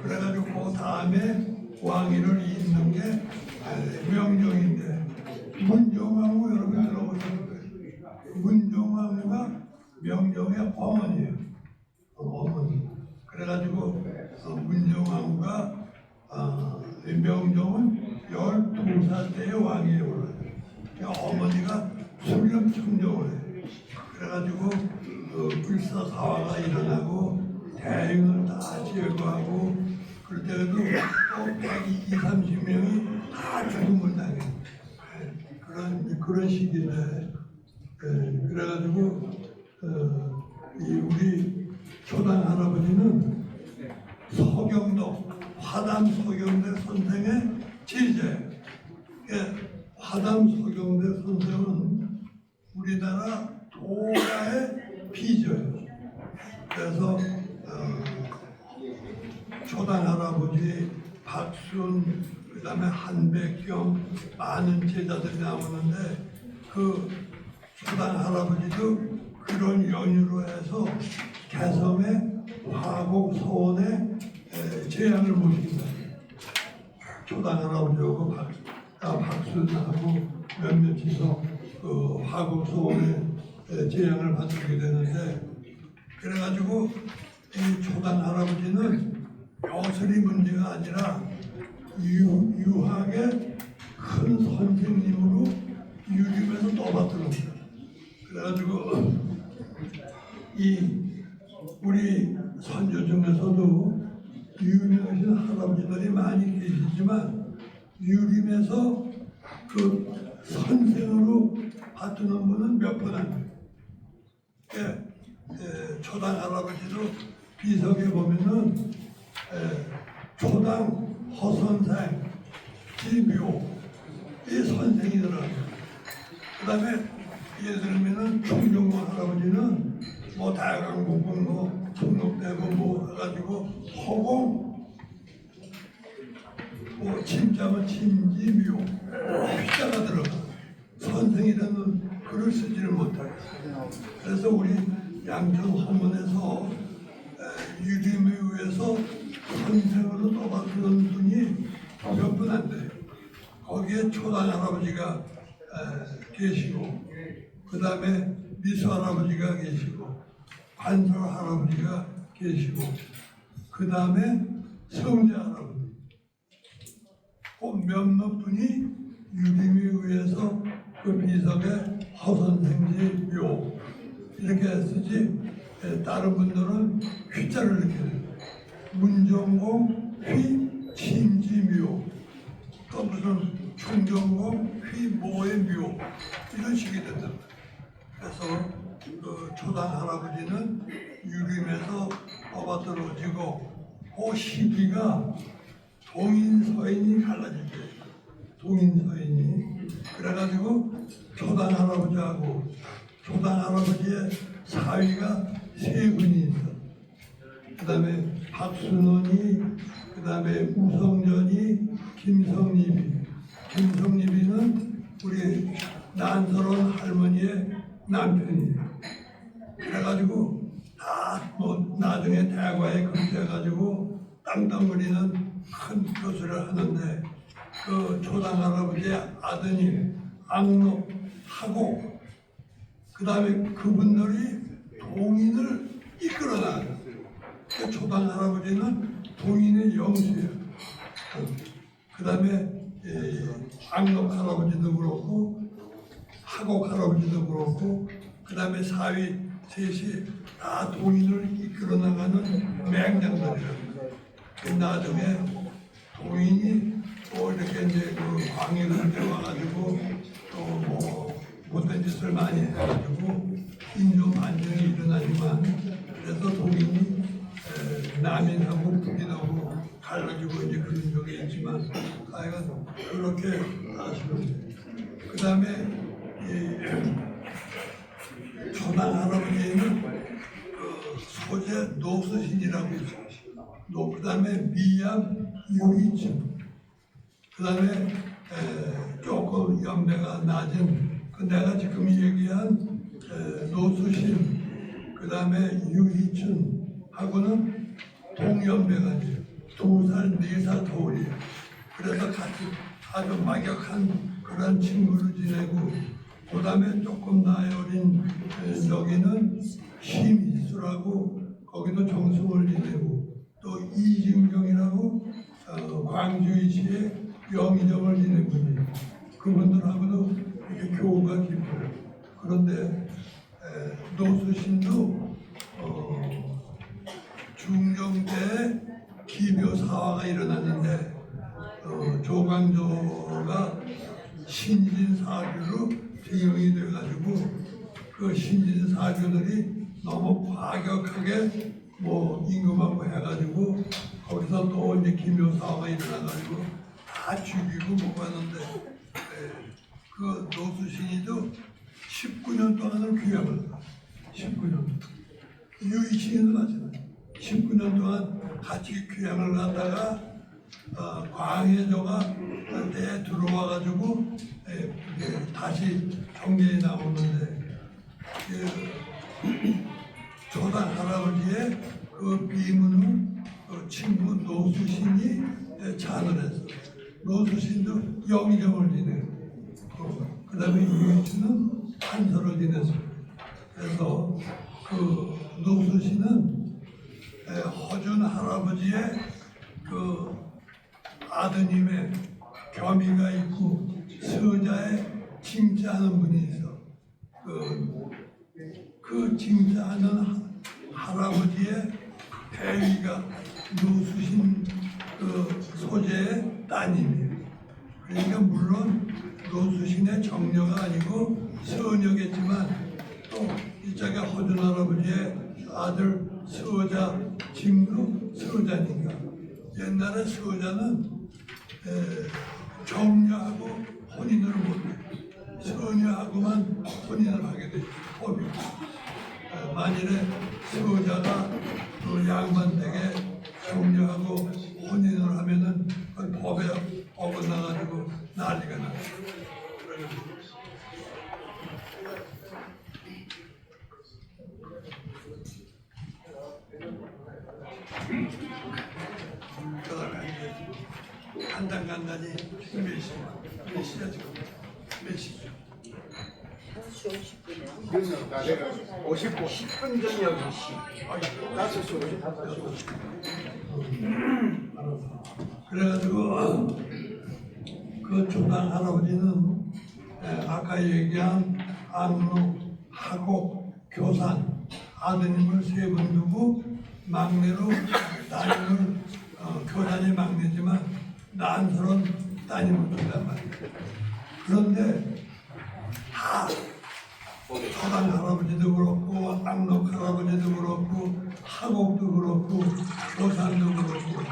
그래가지고 그 다음에 왕위를 잇는 게 명종인데 문종왕후 여러분 들어보셨을 거예요. 문종왕후가 명종의 어머니예요. 어머니. 그래가지고 문종왕후가 명종은 12살 때의 왕위에 올라요. 어머니가 술령 청정을 해요. 그래가지고 불사사화가 일어나고 대행을 다 제거하고 그럴 때도 또 120, 30명이 다 죽음을 당해요. 그런 시기인데 그래가지고 우리 초당 할아버지는 서경도 화담 서경대 선생의 제자예요. 화담 서경대 선생은 우리나라 도가의 비저예요. 그래서 초당 할아버지, 박순, 그 다음에 한백경 많은 제자들이 나오는데 그 초당 할아버지도 그런 연유로 해서 개성의 화곡 서원에 제양을 모십니다. 초당 할아버지하고 박순하고 몇몇이서 그 화곡 서원에 제양을 받게 되는데 그래가지고 이 초당 할아버지는 벼슬이 문제가 아니라 유학의 큰 선생님으로 유림에서 떠받들었어요. 그래가지고 이 우리 선조 중에서도 유명하신 할아버지들이 많이 계시지만 유림에서 그 선생으로 받드는 분은 몇 분 안 돼요. 초당 할아버지도 비석에 보면은 초당 허선생, 지묘 이 선생이더라고요. 그 다음에 예를 들면은 충정공 할아버지는 뭐 다양공공 뭐 청록대고 뭐 해가지고 허공 뭐 침자면 침지묘 휘자가 들어가 선생이라는 글을 쓰지를 못하겠어요. 그래서 우리 양천 허문에서 유림에 의해서 선생으로 떠받드는 분이 몇 분 안 돼요. 거기에 초당 할아버지가 계시고 그 다음에 미수 할아버지가 계시고 관설 할아버지가 계시고 그 다음에 성자 할아버지 그 몇몇 분이 유림에 의해서 그 비석에 허선생지 묘 이렇게 쓰지 다른 분들은 휘자를 느껴요. 문정공 휘 침지묘 또 무슨 충정공 휘모의 묘 이런 식이 된다. 그래서 그 초당 할아버지는 유림에서 떠받들어지고 그 시기가 동인 서인이 갈라질 때예요. 동인 서인이 그래가지고 초당 할아버지하고 초당 할아버지의 사위가 세 분이 있어. 그 다음에 박순원이, 그 다음에 우성전이, 김성립이는 우리 난설원 할머니의 남편이에요. 그래가지고 다 뭐 나중에 대과에 급제해가지고 땅덩어리는 큰 교수를 하는데 그 초당 할아버지의 아드님 악록하고 그 다음에 그분들이 동인을 이끌어나가요. 그 초당 할아버지는 동인의 영수예요. 그 다음에 악록 할아버지도 그렇고 하곡 할아버지도 그렇고 그 다음에 사위 셋이 다 동인을 이끌어 나가는 맹장들이에요. 나중에 동인이 또 이렇게 이제 그 광해군에 와가지고 또 뭐 못된 짓을 많이 해가지고 인종 반정이 일어나지만 그래서 동인이 남인하고 북인하고 갈라지고 이제 그런 적이 있지만 하여간 그렇게 하시면 돼요. 그 다음에 초당 할아버지는 그 소재 노수신이라고 있어요. 그 다음에 미암 유희증, 그 다음에 조금 연배가 낮은 그 내가 지금 얘기한 노수신, 그 다음에 유희춘하고는 동연배가 돼요. 2살, 4살 터울이에요. 그래서 같이 아주 막역한 그런 친구를 지내고 그 다음에 조금 나이 어린 여기는 심희수라고 거기도 정승을 지내고 또 이진경이라고 광주이시의 영의정을 지낸 분이에요. 그분들하고도 이렇게 교우가 깊어요. 그런데 노수신도 중종 때 기묘사화가 일어났는데 조광조가 신진사규로 지명이 돼가지고 그 신진사규들이 너무 과격하게 뭐 임금하고 해가지고 거기서 또 이제 기묘사화가 일어나가지고 다 죽이고 뭐 하는데 그 노수신이도 19년 동안을 귀향을 가. 19년. 유이신도 마찬가지. 19년 동안 같이 귀향을 갔다가 광해조가 때 들어와가지고 다시 정계에 나오는데 초당 할아버지의 그 비문을 그 친구 노수신이 찬을 했어. 노수신도 영의정을 지내고 그 다음에 유희춘은 판서를 지냈어요. 그래서 그 노수신은 허준 할아버지의 그 아드님의 겸이가 있고 서자에 징자하는 분이 있어. 그 징자하는 할아버지의 대위가 노수신 그 소재의 따님이에요. 그러니까 물론 노수신의 정녀가 아니고 서녀겠지만 또 이쪽에 허준 할아버지의 아들 서자 짐도 서자니까 옛날에 서자는 정녀하고 혼인을 못해 서녀하고만 혼인을 하게 되죠. 법이. 만일에 서자가 그 양반에게 정녀하고 혼인을 하면은 그 법에 어긋나가지고 난리가 나요. 그다음에 간단히 몇 시야 지금? 몇 시죠? 5시 50분이요. 그래서 다 내가 50분 10분 전이야 5시 5시 5시 그래가지고 그 조당 할아버지는 아까 얘기한 안루, 하곡, 교산 아드님을 세 분 두고 막내로 따님을 교산이 막내지만 난스러운 따님을 둔단 말이에요. 그런데 다 조당 할아버지도 그렇고 악록 할아버지도 그렇고 하곡도 그렇고 교산도 그렇고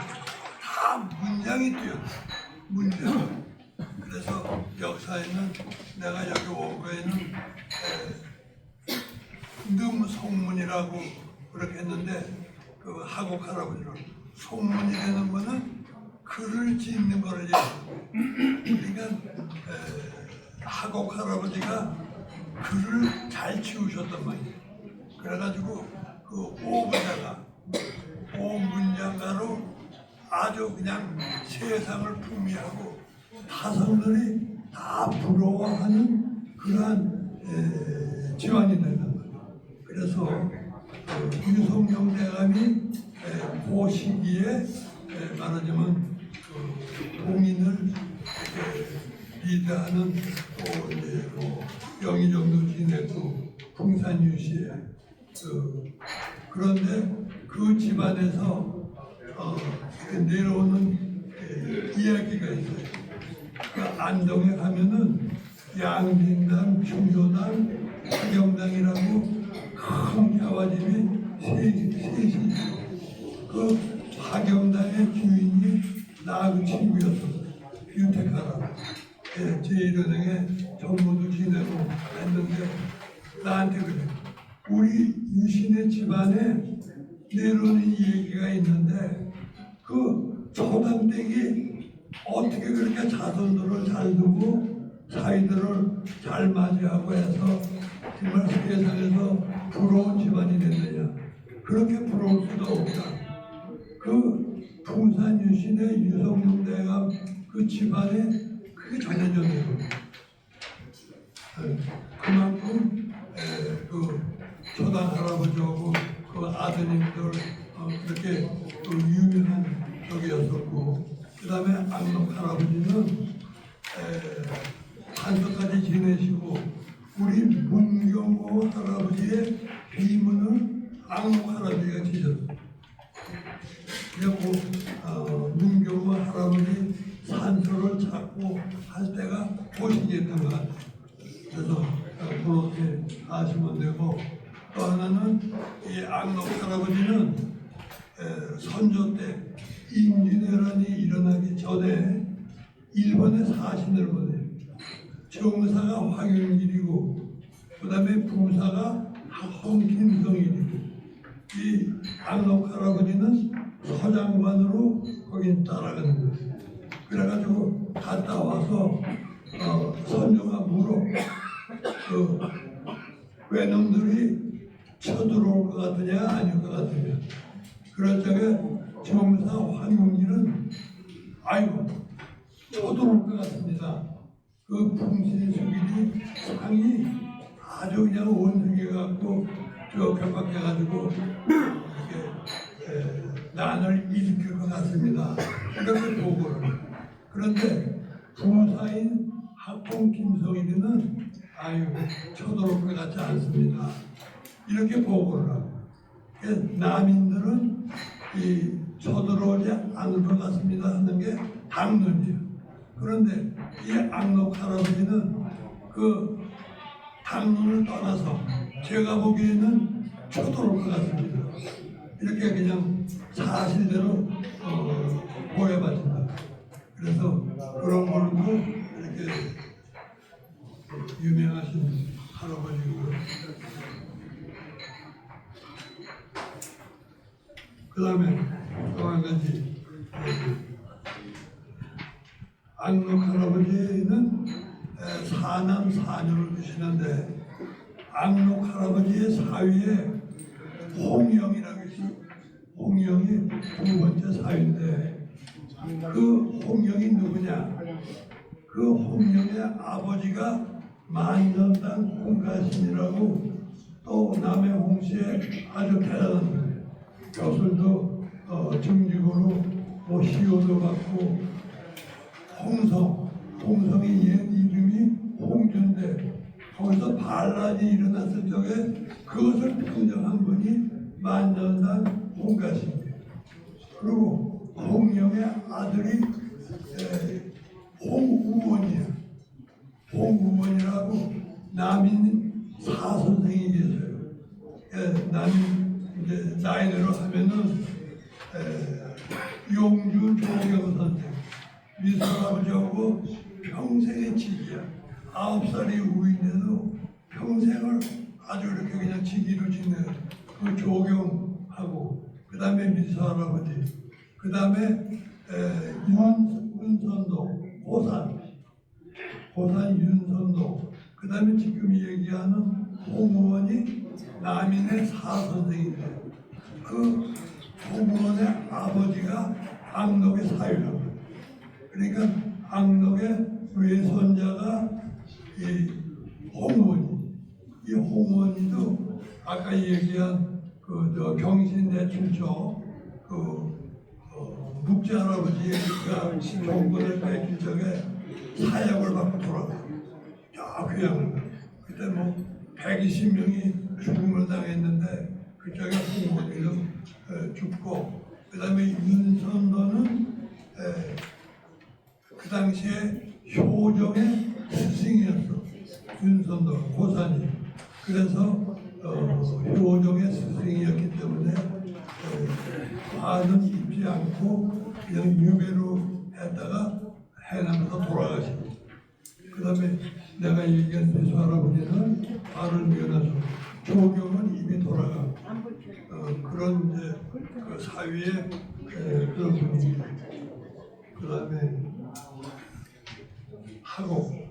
다 문장이 뛰어요. 문장. 그래서 역사에는 내가 여기 온 거에는 능송문이라고 그렇게 했는데 그 하곡 할아버지로 송문이 되는 거는 글을 짓는 거를 얘기해요. 그러니까 하곡 할아버지가 글을 잘 치우셨단 말이에요. 그래가지고 그 오문장가로 아주 그냥 세상을 풍미하고 타성들이 다 부러워하는 그러한 집안이 된단 말이에요. 그래서 유성룡 대감이 그 시기에 말하자면 동인을 리드하는 또 이제 뭐 영의정도 지냈고 풍산유시에 그런데 그 집안에서 내려오는 이야기가 있어요. 그 안동에 가면은 양진당, 충조당, 하경당이라고 큰 자화집이 셋이 그 하경당의 주인이 나하고 친구였었어요. 윤택하라. 제1은행에 전무도 지내고 했는데 나한테 그래. 우리 유신의 집안에 내려오는 얘기가 있는데 그 초당댁이 어떻게 그렇게 자손들을 잘 두고 사이들을 잘 맞이하고 해서 정말 세상에서 부러운 집안이 됐느냐. 그렇게 부러울 수도 없다. 그 풍산 유신의 유성룡 대감 그 집안에 그게 전해졌네요. 그만큼 그 초당 할아버지하고 그 아드님들 그렇게 그 유명한 적이었었고 그 다음에 악록 할아버지는 한석까지 지내시고 우리 문경호 할아버지의 비문을 악록 할아버지가 지셨어요. 그리고 문경호 할아버지 산소를 찾고 할 때가 보시기했던 것 같아요. 그래서 그렇게 아시면 되고 또 하나는 이 악록 할아버지는 선조 때 임진왜란이 일어나기 전에 일본에 사신을 보내요. 정사가 황윤길이고 그 다음에 부사가 홍김성일이고 이 악록 할아버지는 서장관으로 거기 따라가는 거예요. 그래가지고 갔다 와서 선조가 물어 그 외놈들이 쳐들어올 것 같으냐 아닐 것 같으냐. 그럴 적에 정사 황용길은 아이고 쳐들어올 것 같습니다. 그 풍신수길이 상이 아주 그냥 원숭이 갖고 저 결박해가지고 이렇게 난을 일으킬 것 같습니다. 이렇게 보고를. 그런데 부사인 학봉 김성일이는 아유 쳐들어올 것 같지 않습니다. 이렇게 보고를 하고 남인들은 이 쳐들어오지 않을 것 같습니다 하는 게 당론이에요. 그런데 이 악록 할아버지는 그 당론을 떠나서 제가 보기에는 쳐들어올 것 같습니다. 이렇게 그냥 사실대로 보여봤습니다. 그래서 그런 걸로 이렇게 유명하신 할아버지고요. 그 다음에 또 한 가지 악록 할아버지는 사남 사녀를 두시는데 악록 할아버지의 사위에 홍영이라고 있어요. 홍영이 두 번째 사위인데 그 홍영이 누구냐? 그 홍영의 아버지가 만전당 홍가신이라고 또 남해 홍씨의 아주 대단한 분이에요. 교술도 정직으로 시호도 받고 홍성이 옛 이름이 홍준대 거기서 반란이 일어났을 적에 그것을 평정한 분이 만전당 홍가신이에요. 그리고 홍영의 아들이 홍우원이에요. 홍우원이라고 남인 사선생이 계세요. 남인 이제 나이대로 하면은 용주 조경 선생 미술아버지하고 평생의 지기야. 9살이 우인데도 평생을 아주 이렇게 그냥 지기로 지내요. 그 조경하고 그 다음에 미술아버지 그 다음에 윤선도 고산 윤선도 그 다음에 지금 얘기하는 홍의원이 남인의 사선생인데 그 홍의원의 아버지가 악록의 사위라고. 그러니까 악록의 외손자가 이 홍의원이. 이 홍의원이도 아까 얘기한 그 경신대출처 묵지 할아버지가 정권을 뺏길 적에 사약을 받고 돌아가요. 그냥 그때 뭐 120명이 죽음을 당했는데 그쪽에 홍의원이도 죽고 그 다음에 윤선도는 그 당시에 효정의 스승이었어. 윤선도 고산이. 그래서 효정의 스승이었기 때문에 과는 입지 않고 그냥 유배로 했다가 해남에서 돌아가시고 그 다음에 내가 얘기한 미수 할아버지는 발을 미어나서 조경은 이미 돌아가고 그런 이제 그 사위의 그런 분입니다. 그 다음에 하곡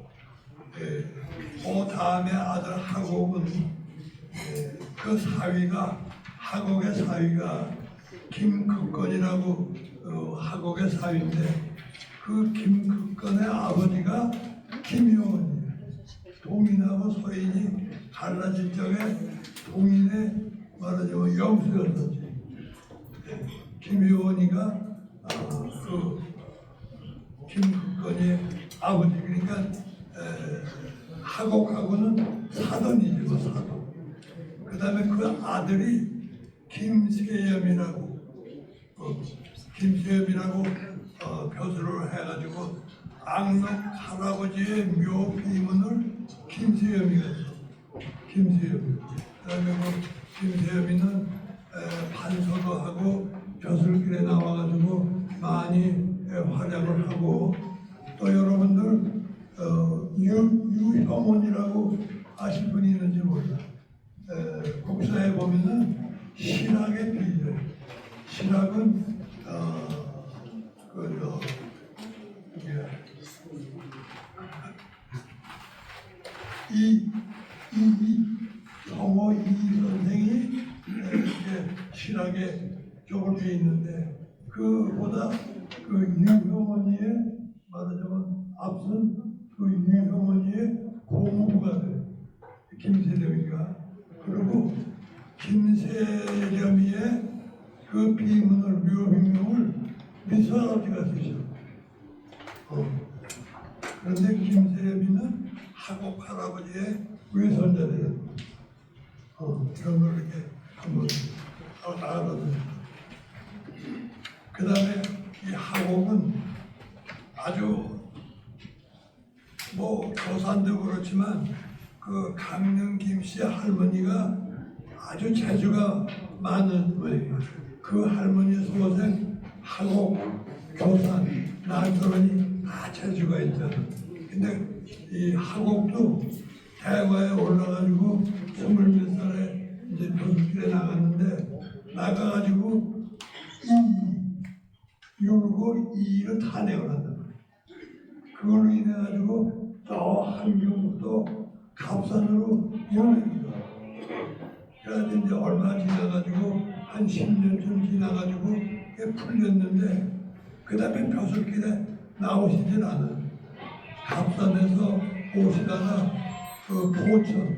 그 다음에 아들 하곡은 그 사위가 하곡의 사위가 김극건이라고 하곡의 사위인데 그 김극건의 아버지가 김효원이에요. 동인하고 서인이 갈라질 적에 동인의 말하자면 영수였었지. 김효원이가 그 김극건의 아버지 그러니까 하곡하고는 사돈이죠. 사돈. 그 다음에 그 아들이 김세염이라고 벼슬을 해가지고 악록 할아버지의 묘 비문을 김세염이가 했어. 김세염이. 그 다음에 김세염이는 판서도 하고 벼슬길에 나와가지고 많이 활약을 하고 또 여러분들 유형원이라고 아실 분이 있는지 몰라. 국사에 보면은 신학의 비유예요. 신학은 이 성호 이 선생이 이렇게 신학에 적을 돼 있는데 그보다 그 유형원이의 말하자면 앞선 그 유형원이의 고모부가 돼요. 김세렴이가. 그리고 김세렴이의 그 비문을 묘비명을 미소아버지가 쓰셔. 그런데 김세비는 하곡 할아버지의 외손자들은 그런 걸 이렇게 한번 알아봤습니다. 그 다음에 이 하곡은 아주 뭐 조산도 그렇지만 그 강릉 김씨 할머니가 아주 재주가 많은 모양이에요. 그 할머니 소생 하곡, 조산, 난설원이 다 재주가 있잖아. 근데 이 하곡도 대과에 올라가지고 20몇 살에 이제 교수길에 나갔는데 나가가지고 유르고 이를 탄핵을 한다. 그걸로 인해 가지고 저 한경부터 갑산으로 유명해져. 그래가지고 이제 얼마 지나가지고 한 10년쯤 지나가지고 그게 풀렸는데 그 다음에 벼슬길에 나오시질 않아. 갑산에서 오시다가 그 포천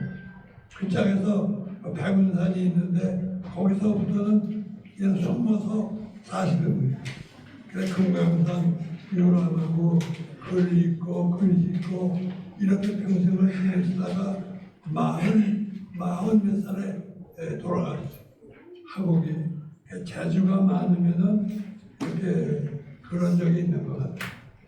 그쪽에서 백운산이 있는데 거기서부터는 그냥 숨어서 사시는 거예요. 그래서 금강산 유람하고 글 읽고 글 읽고 이렇게 평생을 지내시다가 40몇 살에 돌아가셨어요. 하곡이 재주가 많으면은 이렇게 그런 적이 있는 것 같아요.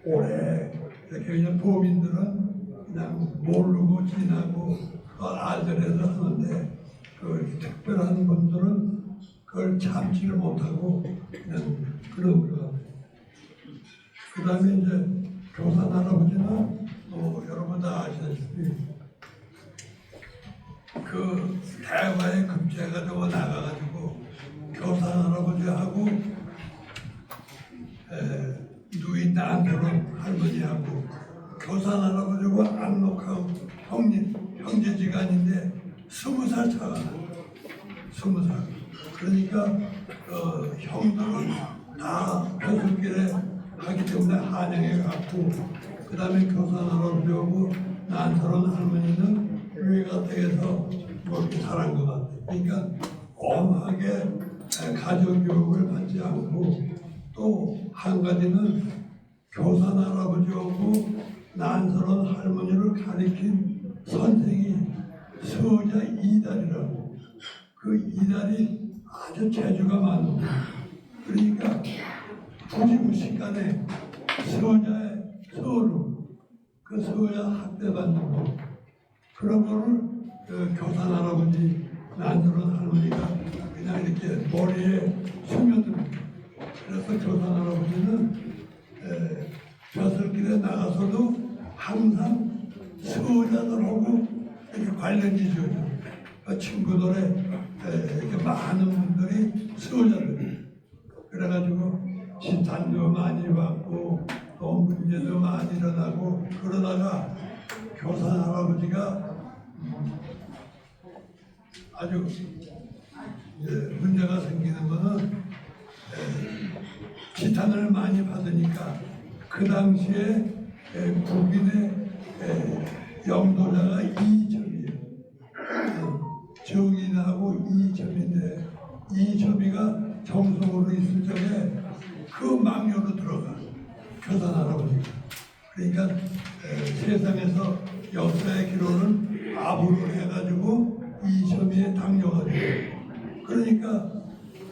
오래 이렇게 그냥 도민들은 그냥 모르고 지나고 알더라도 하는데 그 특별한 분들은 그걸 참지를 못하고 그냥 그런 것 같아요. 그 다음에 이제 교산 할아버지는 여러분 다 아시다시피 그 대과에 급제해가지고 나가가지고 교산 할아버지하고 누이 난결혼 할머니하고 교산 할아버지가 안록하고 형제지간인데 20살 차가 나. 20살. 그러니까 형들은 다 교수길에 하기 때문에 한양에 갔고 그 다음에 교산 할아버지하고 난설원 할머니는 외가댁에서 뭐 이렇게 살한 것 같아요. 그러니까 엄하게 가정교육을 받지 않고 또 한 가지는 교산 할아버지하고 난설원 할머니를 가리킨 선생이 서자 이달이라고 그 이달이 아주 재주가 많은 거예요. 그러니까 부지무식간에 서자의 서로 그 서자 학대받는 거 그런 거를 교산 할아버지 난설원 할머니가 그냥 이렇게 머리에 스며듭니다. 그래서 교산 할아버지는 벼슬길에 나가서도 항상 서자들하고 이렇게 관련이 지어져. 그 친구들의 이렇게 많은 분들이 서자들. 그래가지고 지탄도 많이 받고 또 문제도 많이 일어나고 그러다가 교산 할아버지가 아주 문제가 생기는 거는 지탄을 많이 받으니까 그 당시에 국인의 영도자가 이점이에요. 정인하고 이점인데 이점이가 정성으로 있을 적에 그 망녀로 들어가 교산 할아버지가. 그러니까 세상에서 역사의 기록을 아부를 해가지고 이점이의 당뇨가 돼요. 그러니까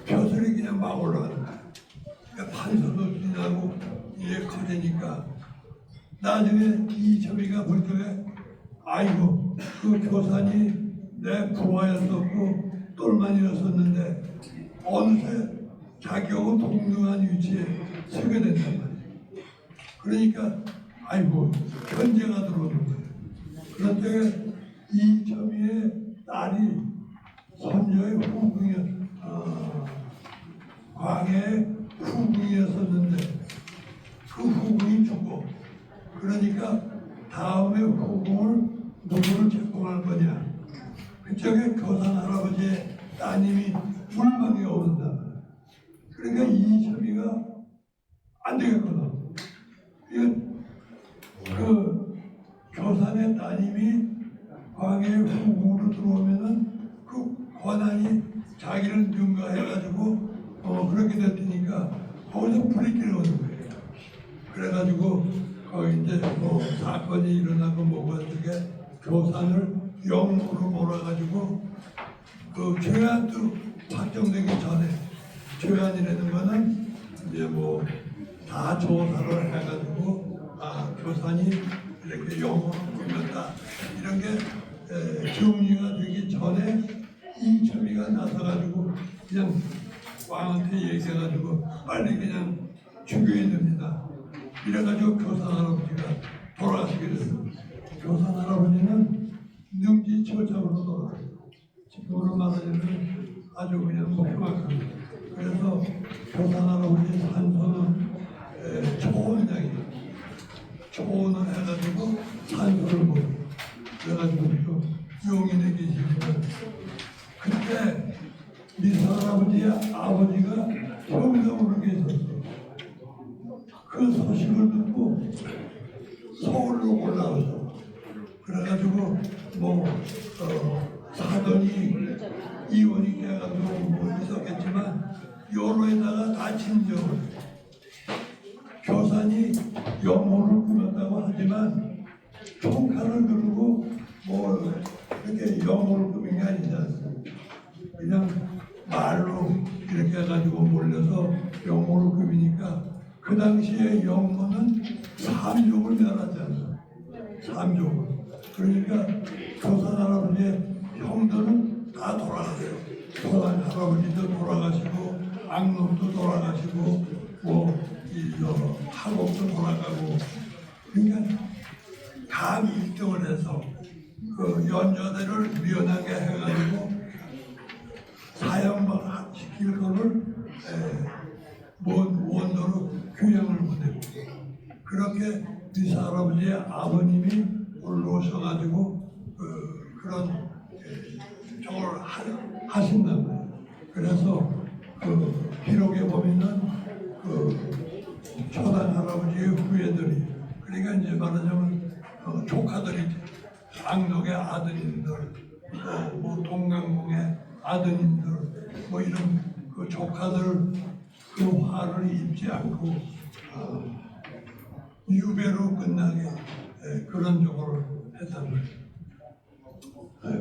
벼슬이 그냥 막 올라가는 거야. 그러니까 판서도 지나고 이게 커지니까 나중에 이점이가 볼 적에 아이고 그 교산이 내 부하였었고 똘만이었었는데 어느새 자기하고 동등한 위치에 서게 된단 말이에요. 그러니까 아이고 견제가 들어오는 거예요. 그런 때에 이점이의 딸이 선녀의 후궁이었 광해의 후궁이었었는데 그 후궁이 죽어. 그러니까 다음에 후궁을 누구를 제공할 거냐. 그쪽에 교산 할아버지의 따님이 불망이 오른다. 그러니까 이점이가 안 되겠거든. 그 교산의 따님이 광해의 후궁으로 들어오면은 그 권한이 자기를 능가해가지고 그렇게 됐으니까 거기서 불이 들어오는 거예요. 그래가지고 이제 뭐 사건이 일어나고 뭐가 어떻게 교산을 영으로 몰아가지고 그 죄안도 확정되기 전에 죄안이라는 거는 이제 뭐 다 조사를 해가지고 교산이 이렇게 영으로 꾸몄다 이런 게 정리가 되기 전에 이첨이가 나서가지고 그냥 왕한테 얘기해가지고 빨리 그냥 죽여야 됩니다. 이래가지고 교산 할아버지가 돌아가시게 됐습니다. 교산 할아버지는 능지처참으로 돌아가셨어요. 지금으로 말하자면 아주 그냥 뭐 흉악합니다. 그래서 교산 할아버지 산소는 초원장이에요. 초원을 해가지고 산소를 보여요. 그래가지고 또 용인에 계시지만 그때 미사 할아버지의 아버지가 경상으로 계셨어요. 그 소식을 듣고 서울로 올라와서 그래가지고 뭐 사돈이 이혼이 돼가지고 뭐 있었겠지만 요로에다가 다 진정을 교산이 영혼을 꾸몄다고 하지만 총칼을 들고 뭐 이렇게 영혼을 꾸민 게 아니지 않습니까? 그냥 말로 이렇게 해가지고 몰려서 영혼을 꾸미니까 그 당시에 영혼은 삼족을 멸하잖아요. 삼족을. 그러니까 교산 할아버지의 형들은 다 돌아가세요. 교산 할아버지도 돌아가시고 악놈도 돌아가시고 뭐 하곡도 돌아가고 그러니까 다 밀정을 해서 그 연좌대를 미연하게 해가지고 사형만 시킬 거를 원도로 규정을 못했고 그렇게 미사 할아버지의 아버님이 올라오셔가지고 그런 저걸 하신단 말이에요. 그래서 그 기록에 보면은 초단 할아버지의 후예들이 그러니까 이제 말하자면 조카들이지 악덕의 아드님들 뭐 동강공의 아드님들 뭐 이런 그 조카들 그 화를 입지 않고 유배로 끝나게 그런 쪽으로 했단 말이에요.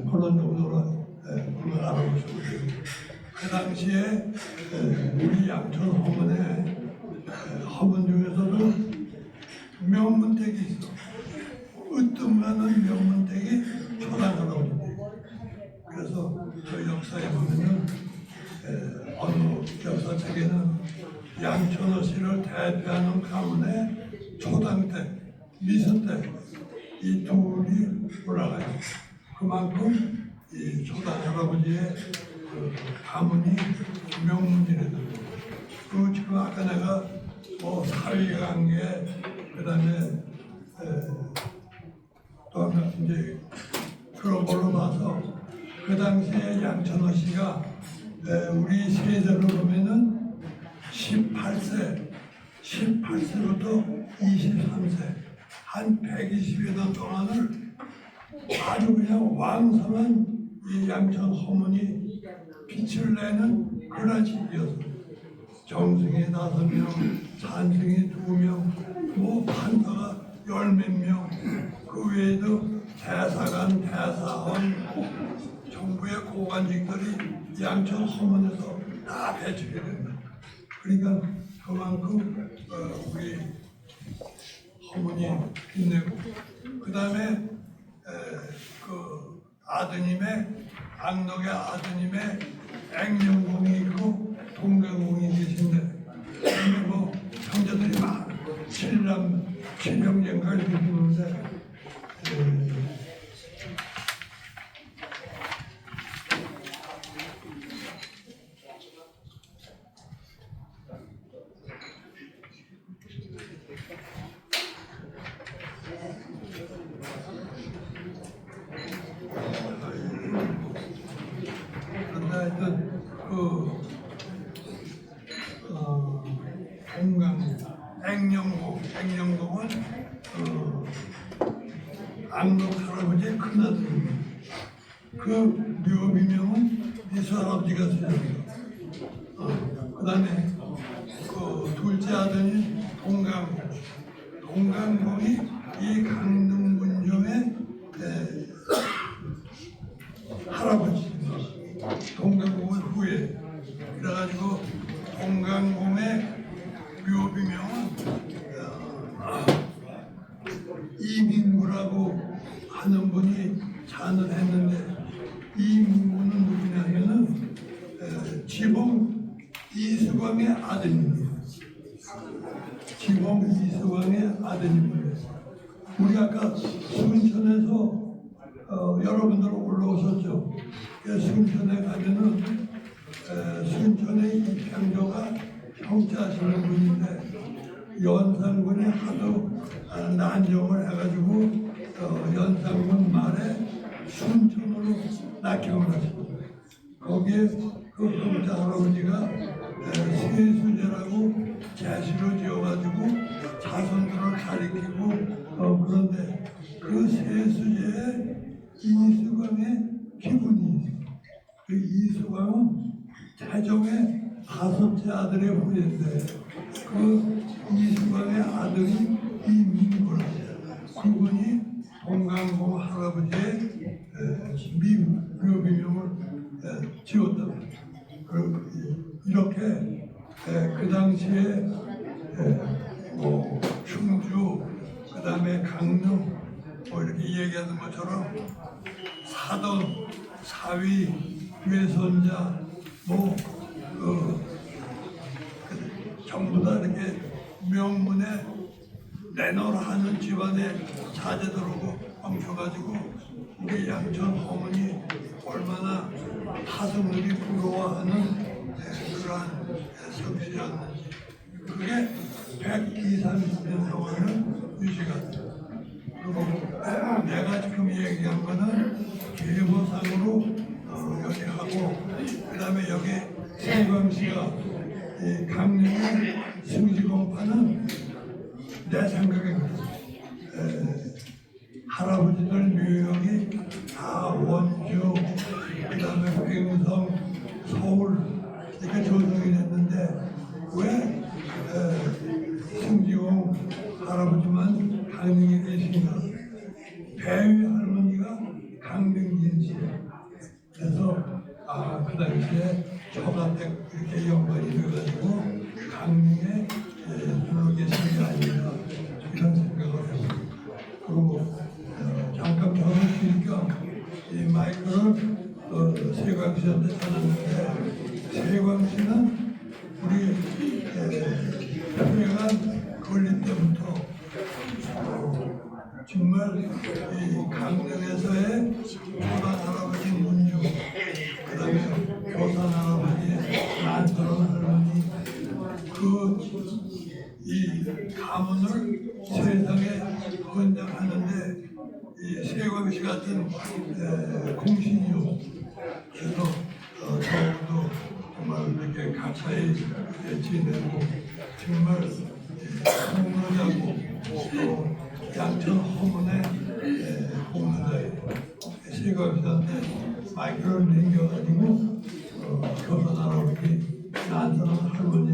그런 정도로 알아보시고 그 당시에 우리 양천 허문에 허문 중에서도 명문택이 있어. 으뜸나는 명문택이 초단할아버지인데 그래서 그 역사에 보면은 어느 역사책에는 양천어 씨를 대표하는 가문의 초당택, 미선택 이 둘이 올라가요. 그만큼 이 초단할아버지의 그 가문이 명문이라는 거예요. 그 지금 아까 내가 뭐 사회관계 그다음에 또 하나 이제 그런 걸로 봐서 그 당시에 양천호 씨가 우리 세대로 보면은 18세부터 23세 한 120여 년 동안을 아주 그냥 왕성한 이 양천 허문이 빛을 내는 그런 시기였어요. 정승이 5명, 산승이 2명, 뭐 판사가 10몇 명, 그 외에도 대사관, 대사원, 정부의 고관직들이 양천 허문에서 다 배출이 된다. 그러니까 그만큼 우리 허문이 빛내고 그 다음에 그 아드님의 악덕의 아드님의 액령공이 있고 동강공이 계신데 뭐 형제들이 막 칠형제인가 이렇게 부르는데 하여튼 액령공은 악덕 할아버지의 큰아들입니다. 그 묘비명은 미사 할아버지가 쓰셨어요. 그 그다음에 그 둘째 아들이 동강공이 이 강릉군정의 할아버지입니다. 동강공의 후예. 그래가지고 동강공의 묘비명은 이민구라고 하는 분이 잔을 했는데, 이민구는 누구냐면은 지봉 이수광의 아드님입니다. 지봉 이수광의 아드님입니다. 우리 아까 순천에서 여러분들 올라오셨죠? 순천에 가면은 순천의 입향조가 형제하시는 분인데, 연산군이 하도 난정을 해가지고 연산군 말에 순천으로 낙경을 하셨습니다. 거기에 그 형제 할아버지가 세수제라고 제시로 지어가지고 자손들을 가리키고 그런데 그 세수제에 이수광의 기분이 있어요. 그 이수광은 태종의 5째 아들의 후예인데 그 이수광의 아들이 이민구라요. 그분이 동강공 할아버지의 묘비명을 지었다고. 이렇게 그 당시에 뭐 충주, 그 다음에 강릉 뭐 이렇게 얘기하는 것처럼 사돈, 사위, 외손자 뭐 전부 다 이렇게 명문에 내놓으라 하는 집안에 자제들하고 엉켜가지고 우리 양천 어머니 얼마나 하성들이 부러워하는 그러한 성씨였는지 그게 120~130년 동안은 유지가 돼요. 그리고 내가 지금 얘기한 거는 계보상으로 여기 하고, 그 다음에 여기 세광시가 강릉의 승지공파는 내 생각에 할아버지들 묘역이 다 원주, 그 다음에 횡성, 서울 이렇게 조성이 됐는데 왜 승지공 할아버지만 강릉에 계신가? 배위 할머니가 강릉진씨예요. 그래서 그 당시에 저가택 이렇게 연관이 되어가지고 강릉에 들어 계신 게 아닌가 이런 생각을 합니다. 그리고 잠깐 저는 쉬니까 이 마이크를 세광씨한테 찾았는데, 세광씨는 우리 표현한 걸릴 때부터 정말 이 강릉에서의 조단 할아버지 문주, 그 다음에 교산 할아버지 난서런 할머니, 이 가문을 세상에 헌장하는데 이 세광시 같은 공신이요. 그래서 더욱더 정말 이렇게 가까이 지내고 정말 공로자고 또 양천 허문에 공로자예요. 세광시한테 마이크를 넘겨가지고 교산 할아버지 난서런 할머니